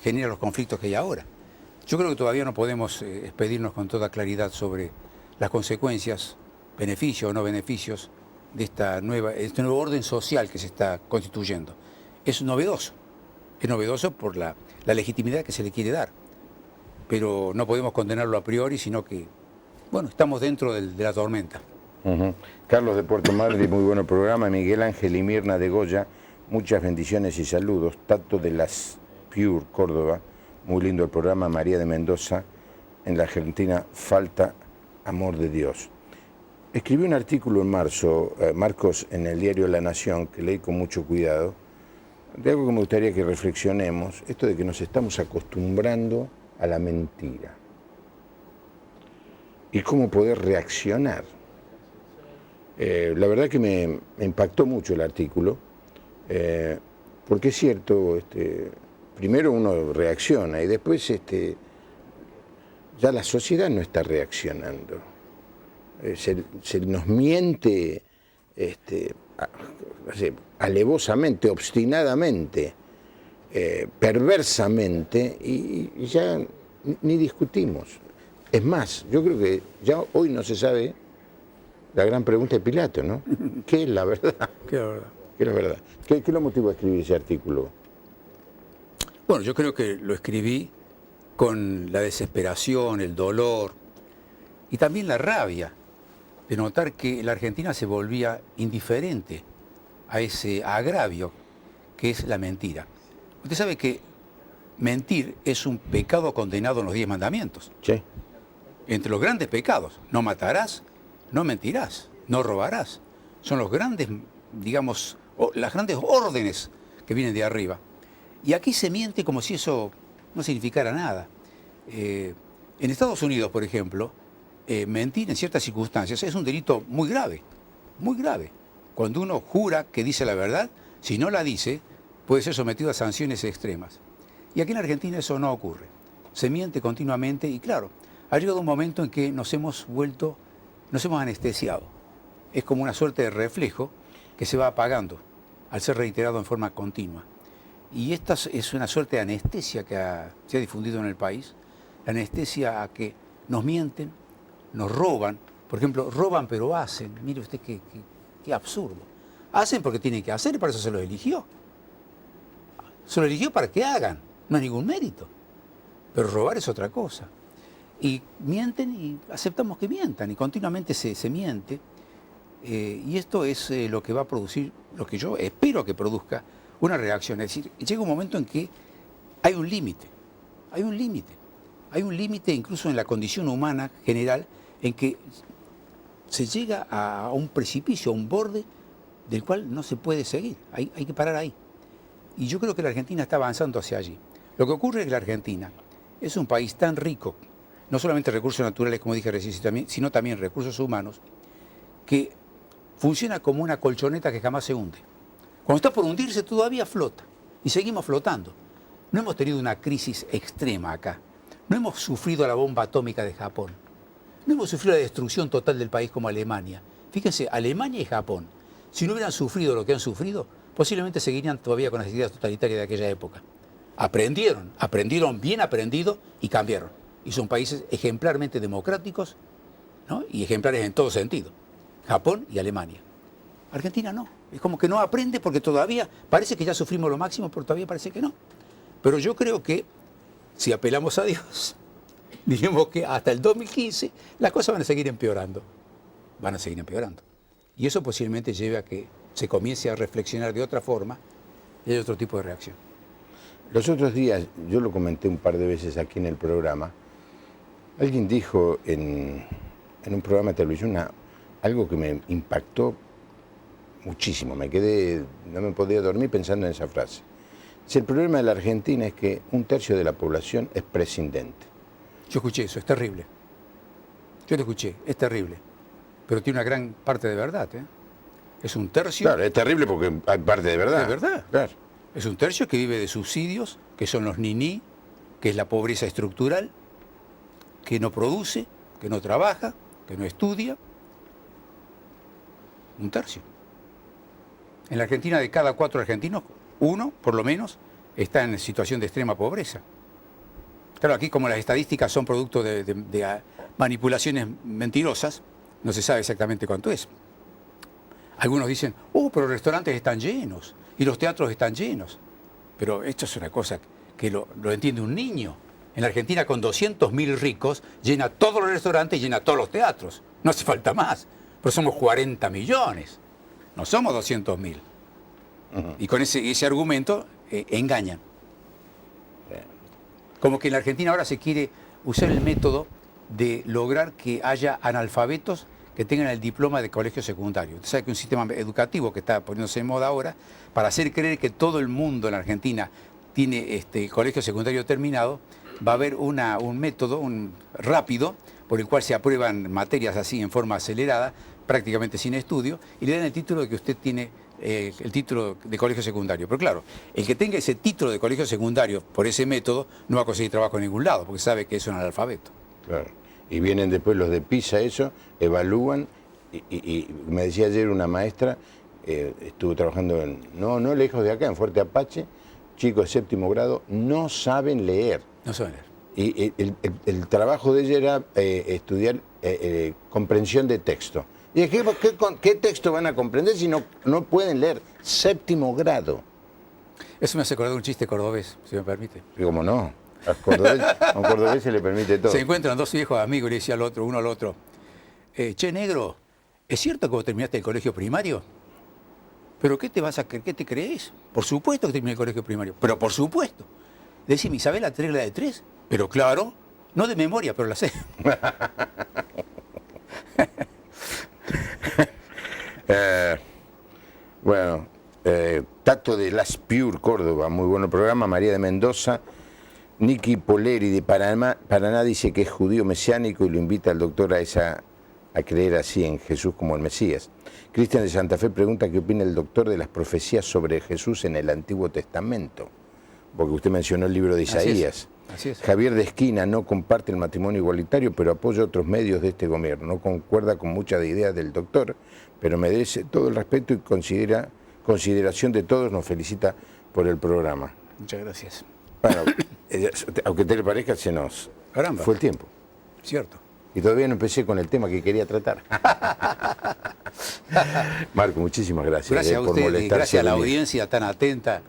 genera los conflictos que hay ahora. Yo creo que todavía no podemos expedirnos con toda claridad sobre las consecuencias, beneficios o no beneficios de este nuevo orden social que se está constituyendo. Es novedoso por la legitimidad que se le quiere dar, pero no podemos condenarlo a priori, sino que, bueno, estamos dentro de la tormenta.
Carlos de Puerto Madryn, muy bueno programa. Miguel Ángel y Mirna de Goya, muchas bendiciones y saludos. Tato de las Pure, Córdoba, muy lindo el programa. María de Mendoza, en la Argentina falta amor de Dios. Escribí un artículo en marzo, Marcos, en el diario La Nación, que leí con mucho cuidado, de algo que me gustaría que reflexionemos, esto de que nos estamos acostumbrando a la mentira y cómo poder reaccionar. La verdad que me impactó mucho el artículo, porque es cierto, primero uno reacciona y después ya la sociedad no está reaccionando. Se nos miente alevosamente, obstinadamente, perversamente, y ya ni discutimos. Es más, yo creo que ya hoy no se sabe la gran pregunta de Pilato, ¿no? ¿Qué es la verdad?
¿Qué es la verdad?
¿Qué es la verdad? ¿Qué lo motivó a escribir ese artículo?
Bueno, yo creo que lo escribí con la desesperación, el dolor y también la rabia de notar que la Argentina se volvía indiferente a ese agravio que es la mentira. Usted sabe que mentir es un pecado condenado en los 10 mandamientos.
Sí.
Entre los grandes pecados, no matarás, no mentirás, no robarás. Son los grandes, digamos, las grandes órdenes que vienen de arriba. Y aquí se miente como si eso no significara nada. En Estados Unidos, por ejemplo, mentir en ciertas circunstancias es un delito muy grave, muy grave. Cuando uno jura que dice la verdad, si no la dice, puede ser sometido a sanciones extremas. Y aquí en Argentina eso no ocurre. Se miente continuamente y claro, ha llegado un momento en que nos hemos anestesiado. Es como una suerte de reflejo que se va apagando al ser reiterado en forma continua. Y esta es una suerte de anestesia que se ha difundido en el país, la anestesia a que nos mienten, nos roban. Por ejemplo, roban pero hacen. Mire usted qué absurdo. Hacen porque tienen que hacer y para eso se los eligió. Se los eligió para que hagan, no hay ningún mérito. Pero robar es otra cosa. Y mienten y aceptamos que mientan y continuamente se miente. Y esto es lo que va a producir, lo que yo espero que produzca una reacción. Es decir, llega un momento en que hay un límite, hay un límite. Hay un límite incluso en la condición humana general en que se llega a un precipicio, a un borde del cual no se puede seguir. Hay que parar ahí. Y yo creo que la Argentina está avanzando hacia allí. Lo que ocurre es que la Argentina es un país tan rico, no solamente recursos naturales, como dije recién, sino también recursos humanos, que funciona como una colchoneta que jamás se hunde. Cuando está por hundirse todavía flota y seguimos flotando. No hemos tenido una crisis extrema acá. No hemos sufrido la bomba atómica de Japón. No hemos sufrido la destrucción total del país como Alemania. Fíjense, Alemania y Japón, si no hubieran sufrido lo que han sufrido, posiblemente seguirían todavía con las ideas totalitarias de aquella época. Aprendieron bien aprendido y cambiaron. Y son países ejemplarmente democráticos, ¿no? Y ejemplares en todo sentido. Japón y Alemania. Argentina no. Es como que no aprende porque todavía parece que ya sufrimos lo máximo, pero todavía parece que no. Pero yo creo que si apelamos a Dios, diremos que hasta el 2015 las cosas van a seguir empeorando. Van a seguir empeorando. Y eso posiblemente lleve a que se comience a reflexionar de otra forma y hay otro tipo de reacción.
Los otros días, yo lo comenté un par de veces aquí en el programa, alguien dijo en un programa de televisión algo que me impactó muchísimo. No me podía dormir pensando en esa frase. Si el problema de la Argentina es que 1/3 de la población es prescindente.
Yo escuché eso, es terrible. Yo lo escuché, es terrible. Pero tiene una gran parte de verdad, ¿eh? Es un tercio.
Claro, es terrible porque hay parte de verdad.
Es verdad.
Claro.
Es un tercio que vive de subsidios, que son los niní, que es la pobreza estructural, que no produce, que no trabaja, que no estudia. Un tercio. En la Argentina, de cada 4 argentinos, 1, por lo menos, está en situación de extrema pobreza. Claro, aquí como las estadísticas son producto de manipulaciones mentirosas, no se sabe exactamente cuánto es. Algunos dicen, pero los restaurantes están llenos y los teatros están llenos. Pero esto es una cosa que lo entiende un niño. En la Argentina, con 200.000 ricos, llena todos los restaurantes y llena todos los teatros. No hace falta más. Pero somos 40 millones. No somos 200.000. Y con ese argumento engañan. Como que en la Argentina ahora se quiere usar el método de lograr que haya analfabetos que tengan el diploma de colegio secundario. Usted sabe que un sistema educativo que está poniéndose en moda ahora, para hacer creer que todo el mundo en la Argentina tiene colegio secundario terminado, va a haber un método rápido por el cual se aprueban materias así en forma acelerada, prácticamente sin estudio, y le dan el título de que usted tiene el título de colegio secundario. Pero claro, el que tenga ese título de colegio secundario por ese método no va a conseguir trabajo en ningún lado, porque sabe que es un analfabeto.
Claro. Y vienen después los de PISA, eso, evalúan, y me decía ayer una maestra, estuvo trabajando no lejos de acá, en Fuerte Apache, chicos de 7º grado, no saben leer.
No saben leer.
Y el trabajo de ella era estudiar comprensión de texto. Y dije, ¿qué texto van a comprender si no pueden leer? 7º grado.
Eso me hace acordar un chiste cordobés, si me permite.
Y como no, a un cordobés se le permite todo.
Se encuentran 2 viejos amigos y le decía al otro, uno al otro, che, negro, ¿es cierto que vos terminaste el colegio primario? ¿Pero qué te crees? Por supuesto que terminé el colegio primario, pero por supuesto. Decime, ¿sabés la regla de 3? Pero claro, no de memoria, pero la sé.
Bueno, Tato de Las Pure, Córdoba, muy bueno programa. María de Mendoza. Nicky Poleri de Paraná dice que es judío mesiánico y lo invita al doctor a creer así en Jesús como el Mesías. Cristian de Santa Fe pregunta qué opina el doctor de las profecías sobre Jesús en el Antiguo Testamento, porque usted mencionó el libro de Isaías.
Así es.
Javier de Esquina no comparte el matrimonio igualitario, pero apoya otros medios de este gobierno. No concuerda con muchas de ideas del doctor, pero merece todo el respeto y consideración de todos. Nos felicita por el programa.
Muchas gracias.
Bueno, aunque te le parezca, se nos fue el tiempo.
Cierto.
Y todavía no empecé con el tema que quería tratar. Marco, muchísimas gracias.
Gracias a
por
usted y
molestarse.
gracias a la audiencia tan atenta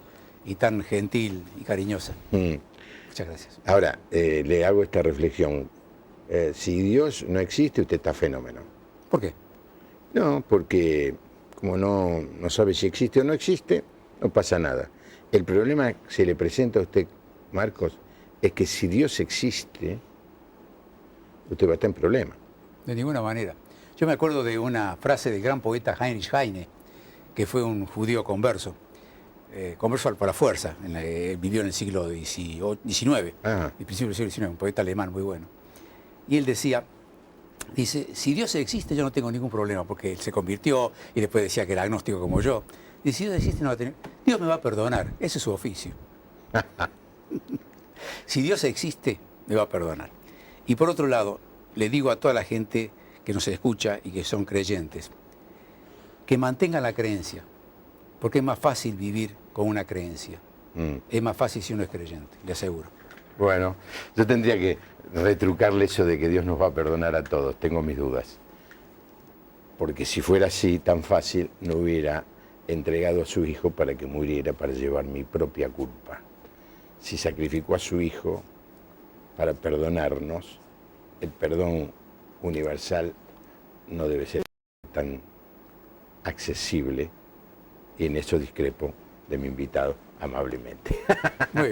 y tan gentil y cariñosa. Muchas gracias.
Ahora, le hago esta reflexión. Si Dios no existe, usted está fenómeno.
¿Por qué?
No, porque como no sabe si existe o no existe, no pasa nada. El problema que se le presenta a usted, Marcos, es que si Dios existe, usted va a estar en problema. De
ninguna manera. Yo me acuerdo de una frase del gran poeta Heinrich Heine, que fue un judío converso. Converso por la fuerza, vivió en el siglo XIX, el principio del siglo XIX, un poeta alemán muy bueno. Y él dice, si Dios existe yo no tengo ningún problema, porque él se convirtió y después decía que era agnóstico como yo. Dice, si Dios existe no va a tener, Dios me va a perdonar, ese es su oficio. Si Dios existe, me va a perdonar. Y por otro lado, le digo a toda la gente que nos escucha y que son creyentes, que mantengan la creencia, porque es más fácil vivir con una creencia. Es más fácil si uno es creyente, le aseguro.
Bueno, yo tendría que retrucarle eso de que Dios nos va a perdonar a todos, tengo mis dudas. Porque si fuera así, tan fácil, no hubiera entregado a su hijo para que muriera para llevar mi propia culpa. Si sacrificó a su hijo para perdonarnos, el perdón universal no debe ser tan accesible, y en eso discrepo de mi invitado amablemente.
Muy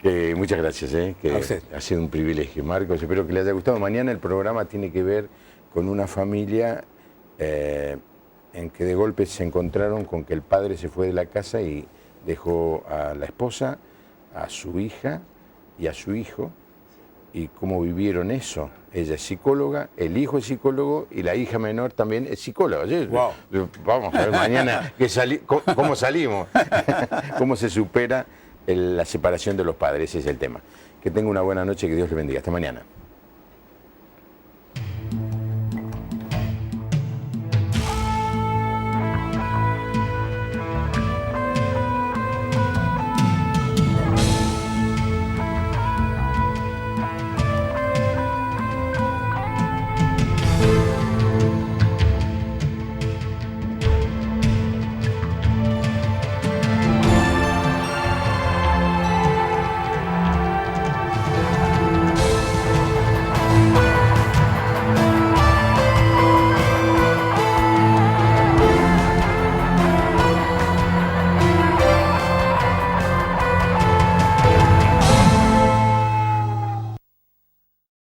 bien.
Muchas gracias, que
a usted.
Ha sido un privilegio, Marcos. Espero que le haya gustado. Mañana el programa tiene que ver con una familia en que de golpe se encontraron con que el padre se fue de la casa y dejó a la esposa, a su hija y a su hijo y cómo vivieron eso. Ella es psicóloga, el hijo es psicólogo y la hija menor también es psicóloga.
Wow.
Vamos a ver mañana cómo salimos, cómo se supera la separación de los padres, ese es el tema. Que tenga una buena noche, que Dios les bendiga. Hasta mañana.